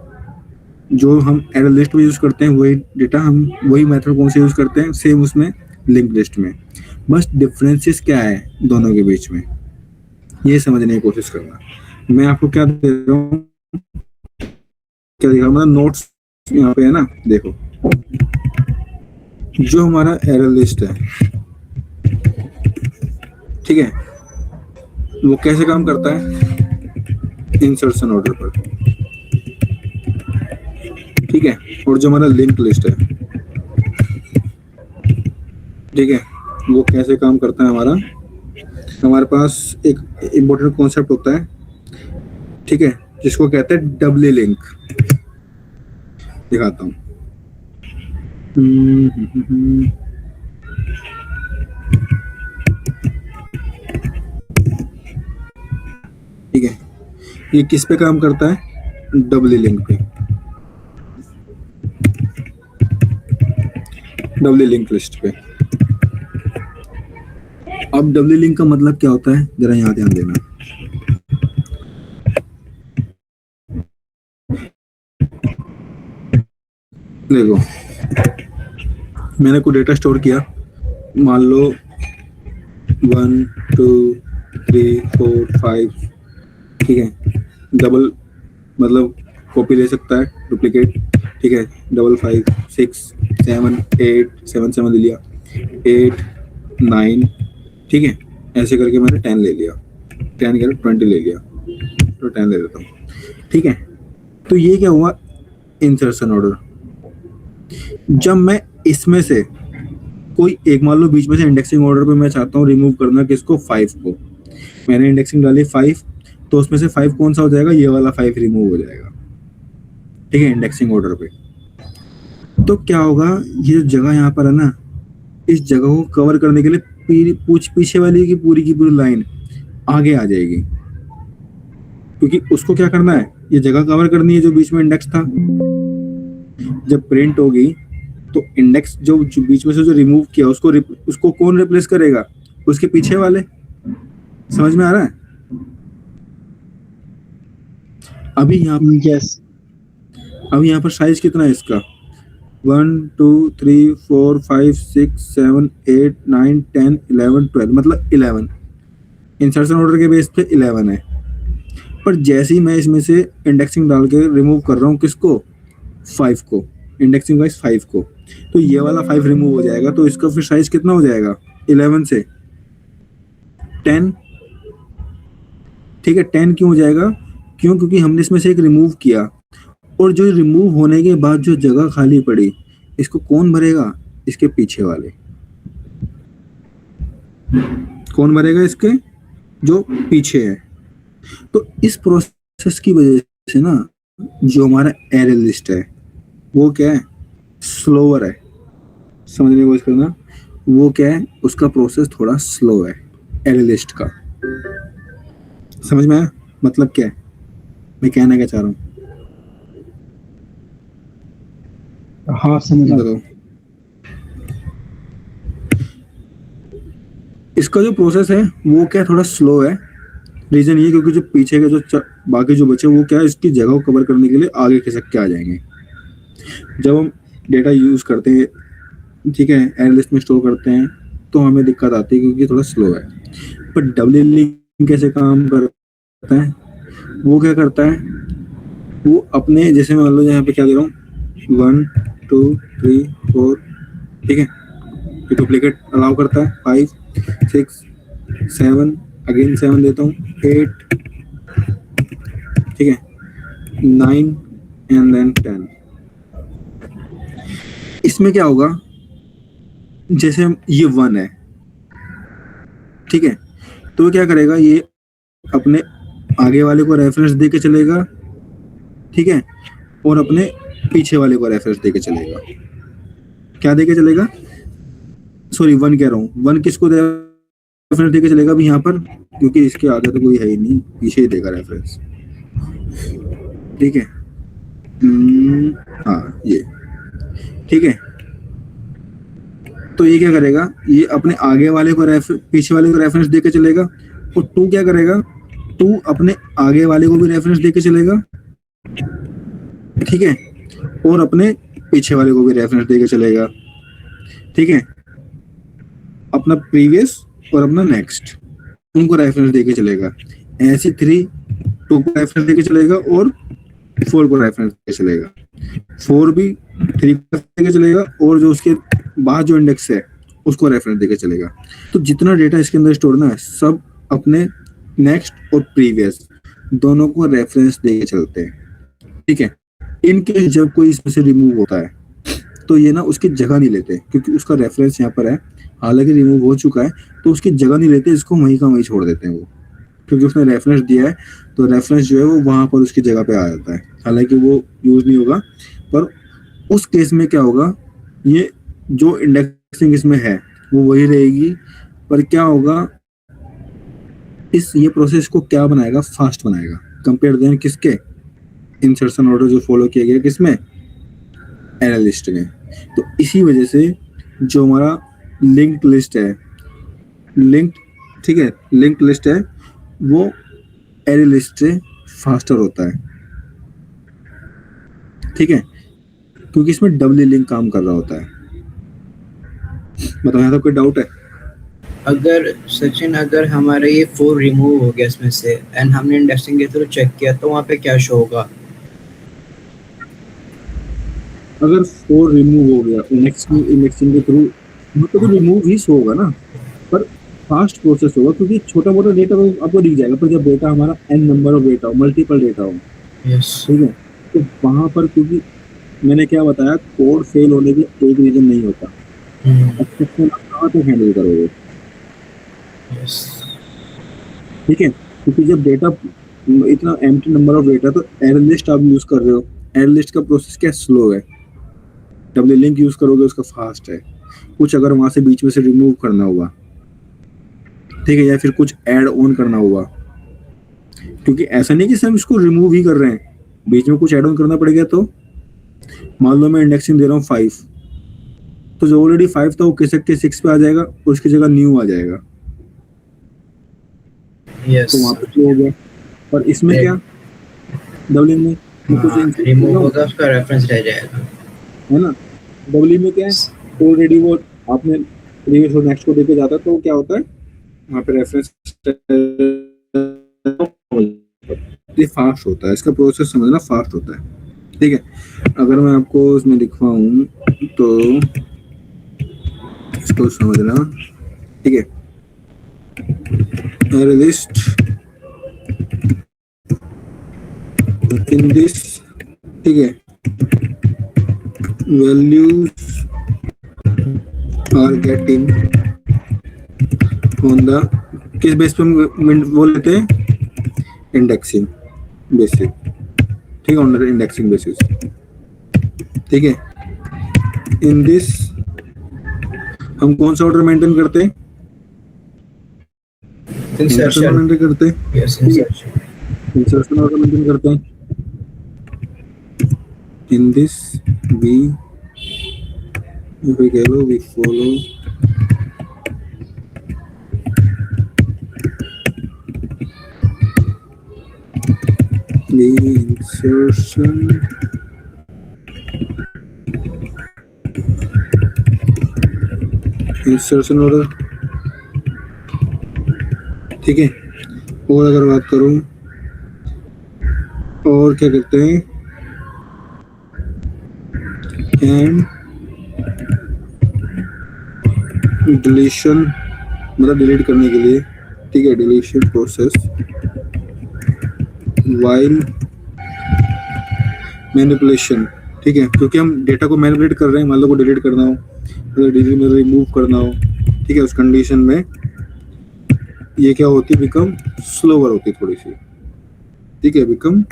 जो हम एरे लिस्ट में यूज करते हैं वही डेटा हम वही मेथड कौन से यूज करते हैं, सेम उसमें लिंक लिस्ट में। बस डिफरेंसेस क्या है दोनों के बीच में, ये समझने की कोशिश करना। मैं आपको क्या दे रहा हूँ, क्या दिखा, मतलब नोट्स यहाँ पे है ना, देखो जो हमारा एरर लिस्ट है, ठीक है, वो कैसे काम करता है, इंसर्शन ऑर्डर पर। ठीक है, और जो हमारा लिंक लिस्ट है, ठीक है, वो कैसे काम करता है, हमारे पास एक इम्पोर्टेंट कॉन्सेप्ट होता है, ठीक है, जिसको कहते हैं डबली लिंक। दिखाता हूँ, ठीक है, ये किस पे काम करता है, डबली लिंक पे, डबली लिंक लिस्ट पे। अब डबली लिंक का मतलब क्या होता है, जरा यहाँ ध्यान देना। देखो, मैंने कोई डेटा स्टोर किया, मान लो 1 2 3 4 5, ठीक है, डबल मतलब कॉपी ले सकता है, डुप्लीकेट, ठीक है, 5 5 6 7 8 7 7 ले लिया, 8 9, ठीक है, ऐसे करके मैंने 10 ले लिया, 10 के 20 ले लिया, तो 10 ले लेता हूँ। ठीक है, तो ये क्या हुआ, इंसर्शन ऑर्डर। जब मैं इसमें से कोई एक, मान लो बीच में से इंडेक्सिंग ऑर्डर पे मैं चाहता हूँ रिमूव करना किसको, 5 को, मैंने इंडेक्सिंग डाली 5, तो उसमें से 5 कौन सा हो जाएगा, ये वाला 5 रिमूव हो जाएगा। ठीक है, इंडेक्सिंग ऑर्डर पे। तो क्या होगा, ये जो जगह यहाँ पर है ना, इस जगह को कवर करने के लिए पीछे वाली की पूरी लाइन आगे आ जाएगी, क्योंकि उसको क्या करना है, ये जगह कवर करनी है जो बीच में इंडेक्स था। जब प्रिंट होगी तो इंडेक्स जो बीच में से जो रिमूव किया उसको कौन रिप्लेस करेगा, उसके पीछे वाले। समझ में आ रहा है, अभी यहाँ यस अब यहाँ पर साइज कितना है इसका? 1 2 3 4 5 6 7 8 9 10 11 12, मतलब 11 इंसर्शन ऑर्डर के बेस पे 11 है। पर जैसे ही मैं इसमें से इंडेक्सिंग डाल के रिमूव कर रहा हूँ किसको? 5 को, इंडेक्सिंग वाइज 5 को, तो ये वाला 5 रिमूव हो जाएगा, तो इसका फिर साइज कितना हो जाएगा? 11 से 10। ठीक है, 10 क्यों हो जाएगा? क्यों? क्योंकि हमने इसमें से एक रिमूव किया, और जो रिमूव होने के बाद जो जगह खाली पड़ी, इसको कौन भरेगा? इसके पीछे वाले। कौन भरेगा? इसके जो पीछे है। तो इस प्रोसेस की वजह से ना जो हमारा एरे लिस्ट है वो क्या है? स्लोअर है। समझने की कोशिश करना, वो क्या है? उसका प्रोसेस थोड़ा स्लो है एरे लिस्ट का। समझ में आया मतलब क्या है मैं कहना क्या चाह रहा हूँ? हाँ समझ आ बताओ। इसका जो प्रोसेस है वो क्या थोड़ा स्लो है। रीजन ये क्योंकि जो पीछे के जो बाकी जो बचे वो क्या है, इसकी जगह को कवर करने के लिए आगे खिसक के आ जाएंगे। जब हम डेटा यूज करते हैं, ठीक है, एरे लिस्ट में स्टोर करते हैं, तो हमें दिक्कत आती है क्योंकि थोड़ा स्लो है। पर डब्ल्यू लिंक कैसे काम करता है? वो क्या करता है, वो अपने जैसे मान लो यहाँ पे क्या दे रहा हूँ 1 2 3 4, ठीक है, ये डुप्लीकेट अलाउ करता है 5 6 7, अगेन 7 देता हूँ 8, ठीक है, 9 एंड देन 10। इसमें क्या होगा, जैसे ये 1 है, ठीक है, तो क्या करेगा, ये अपने आगे वाले को रेफरेंस दे के चलेगा, ठीक है, और अपने पीछे वाले को रेफरेंस दे के चलेगा। क्या दे के चलेगा? सॉरी 1 कह रहा हूँ, 1 किसको रेफरेंस दे के चलेगा अभी यहाँ पर, क्योंकि इसके आगे तो कोई है ही नहीं, पीछे ही देगा रेफरेंस, ठीक है। हाँ ये ठीक है, तो ये क्या करेगा, ये अपने आगे वाले को पीछे वाले को रेफरेंस दे के चलेगा, और 2 क्या करेगा, 2 अपने आगे वाले को भी रेफरेंस दे के चलेगा, ठीक है, और अपने पीछे वाले को भी रेफरेंस दे के चलेगा, ठीक है, अपना प्रीवियस और अपना नेक्स्ट उनको रेफरेंस दे के चलेगा। ऐसे 3 2 को रेफरेंस दे के चलेगा और 4 को रेफरेंस दे के चलेगा, 4 भी 3 को दे के चलेगा, और जो उसके बाद जो इंडेक्स है उसको रेफरेंस दे के चलेगा। तो जितना डेटा इसके अंदर स्टोर ना है सब अपने नेक्स्ट और प्रीवियस दोनों को रेफरेंस दे के चलते हैं, ठीक है। इनके जब कोई इसमें से रिमूव होता है तो ये ना उसकी जगह नहीं लेते, क्योंकि उसका रेफरेंस यहाँ पर है, हालांकि रिमूव हो चुका है, तो उसकी जगह नहीं लेते, इसको वहीं का वहीं छोड़ देते हैं वो, क्योंकि उसने रेफरेंस दिया है, तो रेफरेंस जो है वो वहां पर उसकी जगह पे आ जाता है, हालांकि वो यूज नहीं होगा। पर उस केस में क्या होगा, ये जो इंडेक्सिंग इसमें है वो वही रहेगी, पर क्या होगा, ये प्रोसेस को क्या बनाएगा, फास्ट बनाएगा कंपेयर देन किसके, इंसर्शन ऑर्डर जो फॉलो किया गया किसमें, एरे लिस्ट में। तो इसी वजह से जो हमारा लिंक्ड लिस्ट है, ठीक है, लिंक्ड लिस्ट है, वो एरे लिस्ट से फास्टर होता है, ठीक है, क्योंकि इसमें डबल लिंक काम कर रहा होता है। बताओ यहाँ तक कोई डाउट है? अगर सचिन, अगर हमारा ये 4 रिमूव हो गया इसमें से एंड हमने इंडेक्सिंग के थ्रू चेक किया, तो वहाँ पे क्या शो होगा? अगर 4 रिमूव हो गया इंडेक्सिंग के थ्रू, मतलब रिमूव ही शो होगा ना, पर फास्ट प्रोसेस होगा, क्योंकि छोटा मोटा डेटा तो आपको दिख जाएगा, पर जब डेटा हमारा n नंबर ऑफ डेटा हो, मल्टीपल डेटा हो, ठीक है, तो वहां पर क्योंकि मैंने क्या बताया, कोड फेल होने की एक रीजन नहीं होता, एक्सेप्शन आप कहाँ पे हैंडल करोगे, ठीक है, क्योंकि जब डेटा इतना एम्प्टी नंबर ऑफ डेटा, तो एरे लिस्ट आप यूज कर रहे हो, एरे लिस्ट का प्रोसेस क्या स्लो है, डबल लिंक यूज करोगे उसका फास्ट है। कुछ अगर वहां से बीच में से रिमूव करना हुआ, ठीक है, या फिर कुछ ऐड ऑन करना हुआ, क्योंकि ऐसा नहीं कि सिर्फ इसको रिमूव ही कर रहे हैं, बीच में कुछ ऐड ऑन करना पड़ेगा, तो मान लो मैं इंडेक्सिंग दे रहा हूँ 5, तो जो ऑलरेडी 5 था वो खिसक के 6 पे आ जाएगा, उसकी जगह न्यू आ जाएगा, तो वहां पे हो गया। पर इसमें क्या, डबलिंग में मैं कुछ इंसर्ट कर रिमूव रहा हूँ, होगा उसका रेफरेंस रह जाएगा। है ना। डबलिंग में क्या है, ऑलरेडी वो आपने प्रीवियस और नेक्स्ट को देके जाता है, तो क्या होता है वहाँ पे रेफरेंस ये फास्ट होता है, इसका प्रोसेस समझना फास्ट होता है। ठीक है, अगर मैं आपको इसमें लिखवाऊं तो इसको समझना। ठीक है, array list in this, ठीक है, values are getting on the, किस बेस पे हम वो लेते हैं, इंडेक्सिंग बेसिस, ठीक है, ऑन इंडेक्सिंग बेसिस। ठीक है, इन दिस हम कौन सा ऑर्डर मेंटेन करते हैं, इंसर्शन इंसर्शन, मेंटेन करते हैं, yes insertion. Insertion order maintain करते हैं। इन दिस वी कह लो we follow the insertion order. ठीक है, और अगर बात करूं और क्या करते हैं, एंड डिलीशन, मतलब डिलीट करने के लिए। ठीक है, डिलीशन प्रोसेस वाइल मैनिपुलेशन। ठीक है, क्योंकि हम डेटा को मैनिपुलेट कर रहे हैं, मान लो को डिलीट करना हो, डिलीट में रिमूव करना हो, ठीक है, उस कंडीशन में ये क्या होती है, बिकम स्लोअर होती है थोड़ी सी। ठीक है, बिकम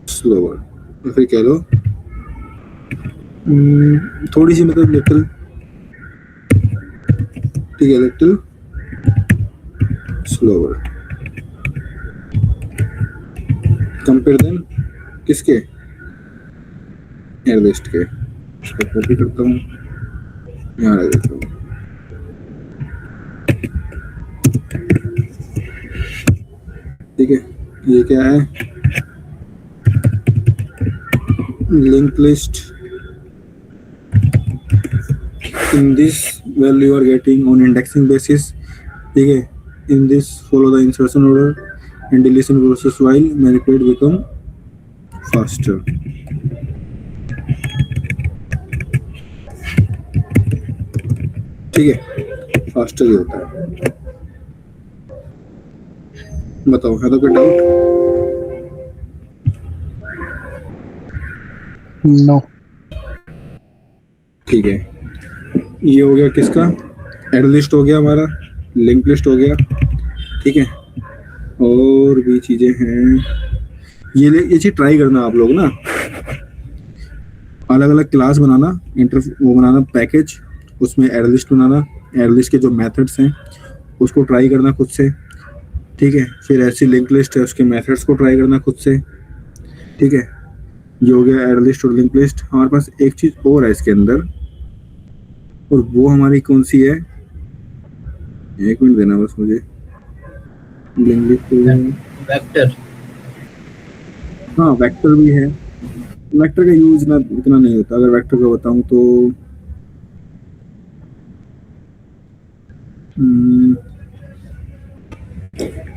स्लोअर, तो फिर कह लो थोड़ी सी, मतलब लिटिल, ठीक है, लिटिल स्लोअर कंपेयर देन किसके, एयर लिस्ट के। इसको कॉपी करता हूँ, यहाँ रख देता हूँ। ठीक है, ये क्या है, link list in this value you are getting on indexing basis। ठीक है, in this follow the insertion order and deletion process while manipulate become faster। ठीक है, फास्टर ही होता है। बताओ, है तो कोई डाउट? नो। ठीक है, ये हो गया किसका, एड लिस्ट हो गया हमारा, लिंक लिस्ट हो गया। ठीक है, और भी चीजें हैं, ये चीज ट्राई करना आप लोग ना, अलग अलग क्लास बनाना, वो बनाना पैकेज, उसमें एड लिस्ट बनाना, एड लिस्ट के जो मेथड्स हैं उसको ट्राई करना खुद से। ठीक है, फिर ऐसी लिंक लिस्ट है, उसके मेथड्स को ट्राई करना खुद से। ठीक है, ये हो गया एड लिस्ट और लिंक लिस्ट। हमारे पास एक चीज और है इसके अंदर, और वो हमारी कौन सी है, एक मिनट देना बस मुझे। वेक्टर, हाँ वेक्टर भी है, वेक्टर का यूज ना इतना नहीं होता। अगर वेक्टर का बताऊं तो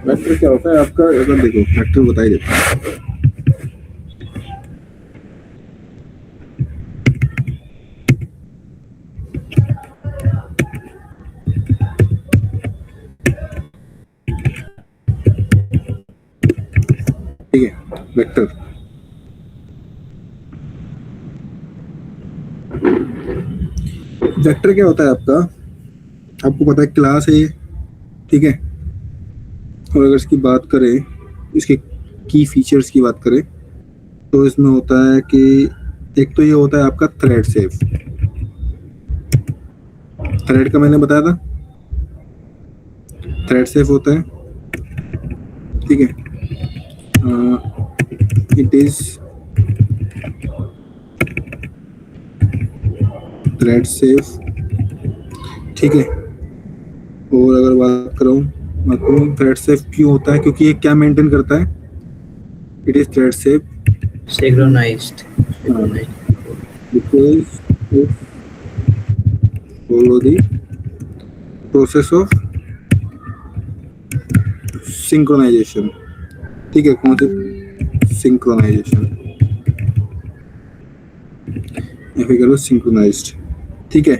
वेक्टर क्या होता है आपका, अगर देखो वेक्टर बता ही देता है। ठीक है, वेक्टर वेक्टर क्या होता है आपका, आपको पता है क्लास है ये। ठीक है, और अगर इसकी बात करें, इसके की फीचर्स की बात करें, तो इसमें होता है कि एक तो ये होता है आपका थ्रेड सेफ। थ्रेड का मैंने बताया था, थ्रेड सेफ होता है। ठीक है, इट इज थ्रेड सेफ। ठीक है, और अगर बात करूँ महत्वपूर्ण थ्रेड सेफ क्यों होता है? क्योंकि ये क्या मेंटेन करता है? It is thread safe synchronized because it follow the process of synchronization. ठीक है, कौन सी सिंक्रोनाइजेशन या फिर करो सिंक्रोनाइज्ड, ठीक है।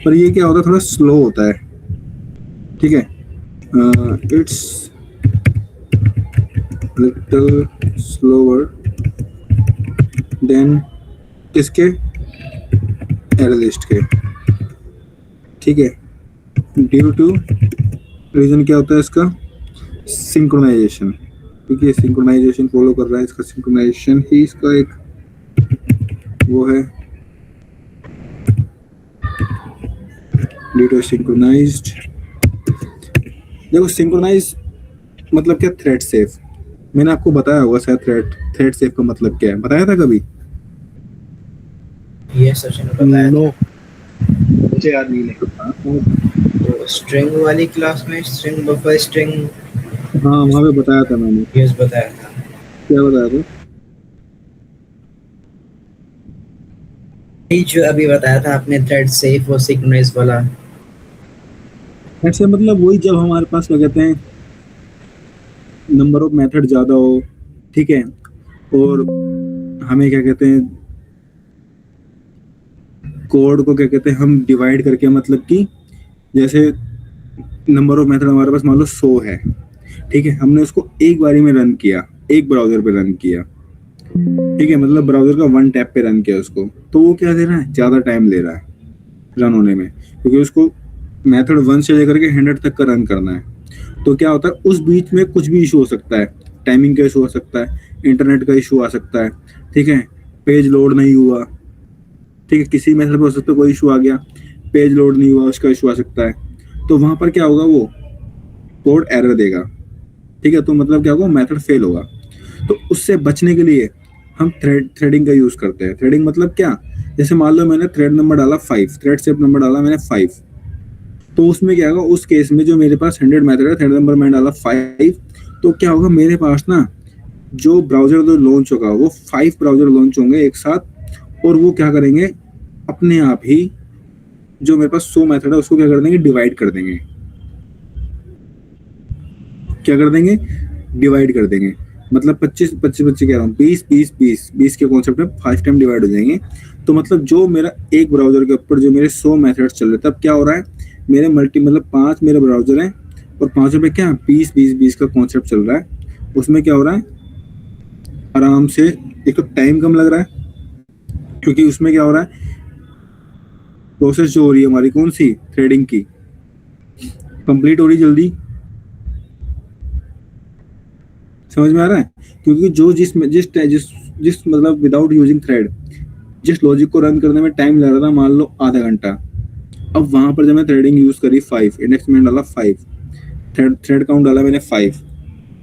पर ये क्या होता है, थोड़ा स्लो होता है, ठीक है। इट्स लिटिल स्लोअर देन किसके? एनालिस्ट के, ठीक है। ड्यू टू रीजन क्या होता है इसका? सिंक्रोनाइजेशन, ठीक है। सिंक्रोनाइजेशन फॉलो कर रहा है, इसका सिंक्रोनाइजेशन ही इसका एक वो है, ड्यू टू सिंक्रोनाइज्ड। देखो सिंक्रोनाइज मतलब क्या? Thread safe. मैंने आपको बताया होगा शायद थ्रेड सेफ का मतलब क्या है, बताया था कभी? ये सचिन बताया नो, मुझे याद नहीं है। तो स्ट्रिंग वाली क्लास में स्ट्रिंग बफर स्ट्रिंग हाँ वहाँ पे बताया था मैंने। यूज बताया था। क्या बताया था? ये जो अभी बताया था आपने थ्रेड सेफ और सिंक्रोनाइज वाला। ऐसे मतलब वही, जब हमारे पास क्या कहते हैं नंबर ऑफ मेथड ज्यादा हो, ठीक है, और हमें क्या कहते हैं कोड को क्या कहते हैं हम डिवाइड करके, मतलब कि जैसे नंबर ऑफ मेथड हमारे पास मान लो 100 है, ठीक है। हमने उसको एक बारी में रन किया, एक ब्राउजर पे रन किया, ठीक है, मतलब ब्राउजर का वन टैप पे रन किया उसको, तो वो क्या दे रहा है? ज्यादा टाइम ले रहा है रन होने में, क्योंकि उसको मेथड 1 से लेकर के 100 तक का रन करना है। तो क्या होता है उस बीच में कुछ भी इशू हो सकता है, टाइमिंग का इशू हो सकता है, इंटरनेट का इशू आ सकता है, ठीक है, पेज लोड नहीं हुआ, ठीक है, किसी मेथड पे हो सकता है कोई इशू आ गया, पेज लोड नहीं हुआ, उसका इशू आ सकता है। तो वहां पर क्या होगा? वो कोड एरर देगा, ठीक है। तो मतलब क्या होगा? मेथड फेल होगा। तो उससे बचने के लिए हम थ्रेडिंग का यूज करते हैं। थ्रेडिंग मतलब क्या? जैसे मान लो मैंने थ्रेड नंबर डाला 5, थ्रेड सेफ नंबर डाला मैंने 5, तो उसमें क्या होगा? उस केस में जो मेरे पास 100 मेथड है, थ्रेड नंबर मैंने डाला 5, तो क्या होगा? मेरे पास ना जो ब्राउजर जो लॉन्च होगा वो 5 ब्राउजर लॉन्च होंगे एक साथ, और वो क्या करेंगे? अपने आप ही जो मेरे पास 100 मेथड है उसको क्या कर देंगे? डिवाइड कर देंगे। क्या कर देंगे? डिवाइड कर देंगे। मतलब 25 कह रहा हूँ, 20 के कॉन्सेप्ट में 5 टाइम डिवाइड हो जाएंगे। तो मतलब जो मेरा एक ब्राउजर के ऊपर जो मेरे 100 मेथड्स चल रहे, तब क्या हो रहा है? मेरे मतलब 5 मेरे ब्राउजर हैं और 5 पे क्या 20 का कॉन्सेप्ट चल रहा है। उसमें क्या हो रहा है? आराम से, एक तो टाइम कम लग रहा है, क्योंकि उसमें क्या हो रहा है? प्रोसेस जो हो रही है हमारी कौन सी? थ्रेडिंग की, कंप्लीट हो रही जल्दी। समझ में आ रहा है? क्योंकि जो जिस मतलब विदाउट यूजिंग थ्रेड जिस लॉजिक को रन करने में टाइम लग रहा था मान लो आधा घंटा, अब वहां पर जब मैं थ्रेडिंग यूज करी 5, इंडेक्स में डाला 5, थ्रेड काउंट डाला मैंने 5,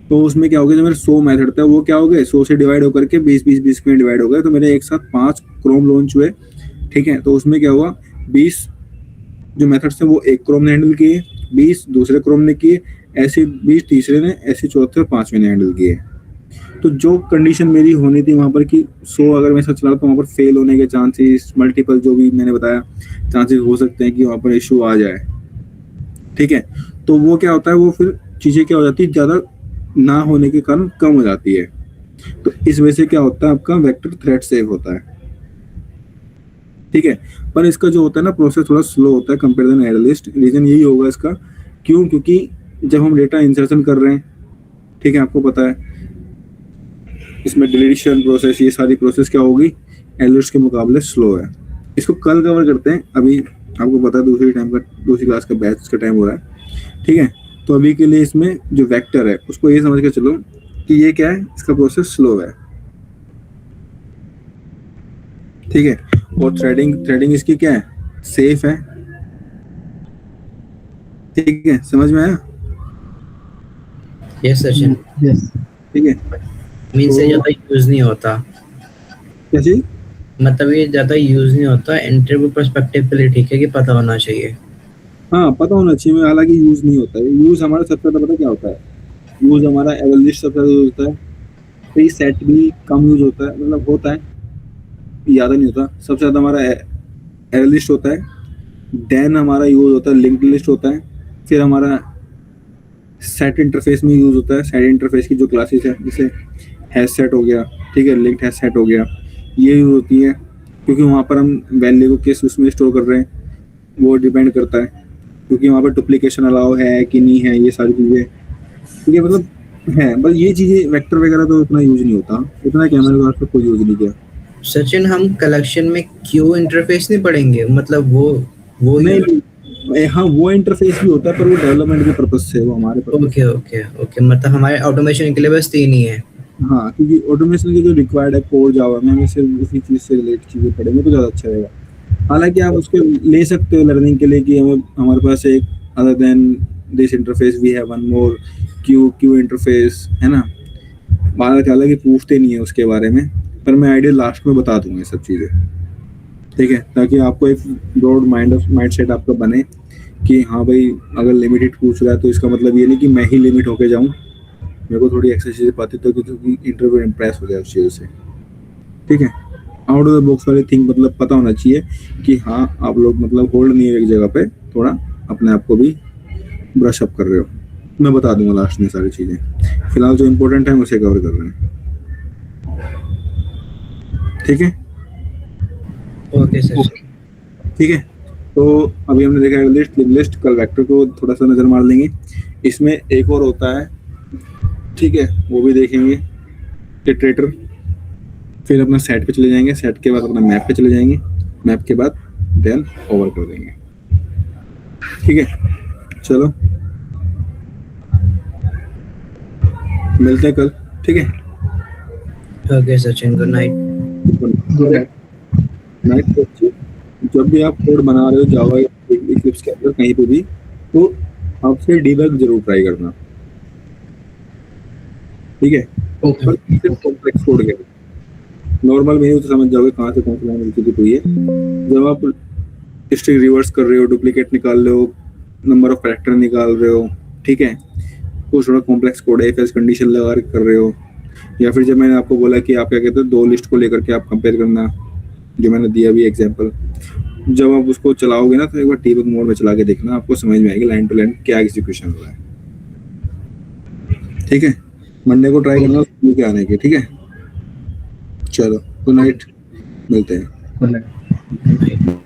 तो उसमें क्या हो गया? जो मेरे 100 मेथड थे वो क्या हो गए? 100 से डिवाइड होकर के 20 में डिवाइड हो गए। तो मेरे एक साथ 5 क्रोम लॉन्च हुए, ठीक है। तो उसमें क्या हुआ? 20 जो मेथड्स थे वो एक क्रोम ने हैंडल किए, 20 दूसरे क्रोम ने किए, ऐसे 20 तीसरे ने, ऐसे चौथे और 5वें ने हैंडल किए। तो जो कंडीशन मेरी होनी थी वहां पर कि 100 अगर मैं सच चला तो वहां पर फेल होने के चांसेस मल्टीपल जो भी मैंने बताया चांसेस हो सकते हैं कि वहां पर इशू आ जाए, ठीक है। तो वो क्या होता है? वो फिर चीजें क्या हो जाती है? ज्यादा ना होने के कारण कम हो जाती है। तो इस वजह से क्या होता है? आपका वेक्टर थ्रेड सेव होता है, ठीक है। पर इसका जो होता है ना प्रोसेस थोड़ा स्लो होता है compare to array list. Reason यही होगा इसका, क्यों? क्योंकि जब हम डेटा इंसर्शन कर रहे हैं, ठीक है, आपको पता है इसमें डिलीशन प्रोसेस, ये सारी प्रोसेस क्या होगी? एरे लिस्ट के मुकाबले स्लो है। इसको कल कवर करते हैं, अभी आपको पता है दूसरी क्लास का बैच का टाइम हो रहा है, ठीक है। तो अभी के लिए इसमें जो वेक्टर है उसको ये समझ के चलो कि ये क्या है? इसका प्रोसेस स्लो है, ठीक है। और थ्रेडिंग इसकी क्या है? सेफ है, ठीक है। समझ में आया? यस सचिन, यस, ठीक है। मीन से तो- ज्यादा यूज नहीं होता, क्या चीज? मतलब ये ज्यादा यूज नहीं होता। इंटरव्यू पर्सपेक्टिव के लिए ठीक है कि पता होना चाहिए। हाँ पता होना चाहिए, हालांकि यूज नहीं होता है। यूज हमारा सबसे ज्यादा पता क्या होता है? यूज हमारा एवरेज सबसे ज्यादा यूज होता है, प्री सेट भी कम यूज होता है, मतलब होता है, ज्यादा नहीं होता। सबसे ज्यादा हमारा एनालिस्ट होता है, देन हमारा यूज होता है लिंक्ड लिस्ट होता है, फिर हमारा सेट इंटरफेस में यूज होता है। सेट इंटरफेस की जो क्लासेस है, जैसे हैश सेट हो गया, ठीक है, लिंक्ड हैश सेट हो गया, ये यूज होती है, क्योंकि वहाँ पर हम वैल्यू को किस उसमें स्टोर कर रहे हैं वो डिपेंड करता है, क्योंकि वहाँ पर डुप्लीकेशन अलाउ है कि नहीं है, ये सारी चीज़ें, ठीक है, मतलब है। बस ये चीज़ें वेक्टर वगैरह तो इतना यूज नहीं होता, इतना कैमरे का तो कोई यूज नहीं किया। सचिन, हम कलेक्शन में क्यू इंटरफेस नहीं पढ़ेंगे, मतलब वो नहीं नहीं, हाँ वो इंटरफेस भी होता है, पर वो डेवलपमेंट के पर्पज से, वो हमारे पर्पज ओके ओके ओके, मतलब हमारे ऑटोमेशन के लिए बस तीन ही है। हाँ, क्योंकि ऑटोमेशन के जो रिक्वायर्ड है कोर जावा में, हमें सिर्फ उसी चीज़ से रिलेटेड चीज़ें पढ़ेंगे तो ज़्यादा अच्छा रहेगा। हालांकि आप उसको ले सकते हो लर्निंग के लिए कि हमें, हमारे पास एक other than this interface we have one more queue queue interface, है ना। हालांकि हालांकि पूछते नहीं है उसके बारे में, पर मैं आइडिया लास्ट में बता दूंगा ये सब चीज़ें, ठीक है, ताकि आपको एक ब्रॉड माइंड सेट आपका बने कि हाँ भाई, अगर लिमिटेड पूछ रहा है तो इसका मतलब ये नहीं कि मैं ही लिमिट होके जाऊँ, मेरे को थोड़ी एक्स्ट्रा चीज़ें पता तो क्योंकि इंटरव्यू इम्प्रेस हो जाए उस चीज़ों से, ठीक है। आउट ऑफ द बॉक्स वाली थिंग मतलब पता होना चाहिए कि हाँ आप लोग मतलब होल्ड नहीं है एक जगह पे, थोड़ा अपने आप को भी ब्रश अप कर रहे हो। मैं बता दूंगा लास्ट में सारी चीज़ें, फिलहाल जो इम्पोर्टेंट है उसे कवर कर रहे हैं, ठीक है। ओके सचिन। ठीक है, तो अभी हमने देखा है लिस्ट लिस्ट, कल वेक्टर को थोड़ा सा नज़र मार लेंगे। इसमें एक और होता है, ठीक है, वो भी देखेंगे, इटरेटर। फिर अपना सेट पे चले जाएंगे, सेट के बाद अपना मैप पे चले जाएंगे, मैप के बाद देन ओवर कर देंगे, ठीक है। चलो मिलते हैं कल, ठीक है। Okay Sachin, good night. Good night बच्चे, जब भी आप कोड बना रहे हो जावा या इक्लिप्स के अंदर कहीं पे भी, तो आपसे डीबग जरूर ट्राई करना, ठीक है। ओके पर सिर्फ ओके कॉम्प्लेक्स कोड के, नॉर्मल में तो समझ जाओगे कहाँ से कौन सी लाइन एग्जीक्यूट हुई है। जब आप स्ट्रिंग रिवर्स कर रहे हो, डुप्लीकेट निकाल रहे हो, नंबर ऑफ कैरेक्टर निकाल रहे हो, ठीक है, तो थोड़ा कॉम्प्लेक्स कोड है, इफ कंडीशन लगा कर रहे हो, या फिर जब मैंने आपको बोला कि आप क्या कहते हो दो लिस्ट को लेकर के आप कंपेयर करना, जो मैंने दिया भी एग्जांपल, जब आप उसको चलाओगे ना तो एक बार डीबग मोड में चला के देखना, आपको समझ में आएगी लाइन टू लाइन क्या एग्जीक्यूशन हो रहा है, ठीक है। मंडे को ट्राई करना स्कूल के आने के, ठीक है। चलो गुड ओके, नाइट, मिलते हैं। Good night. Good night.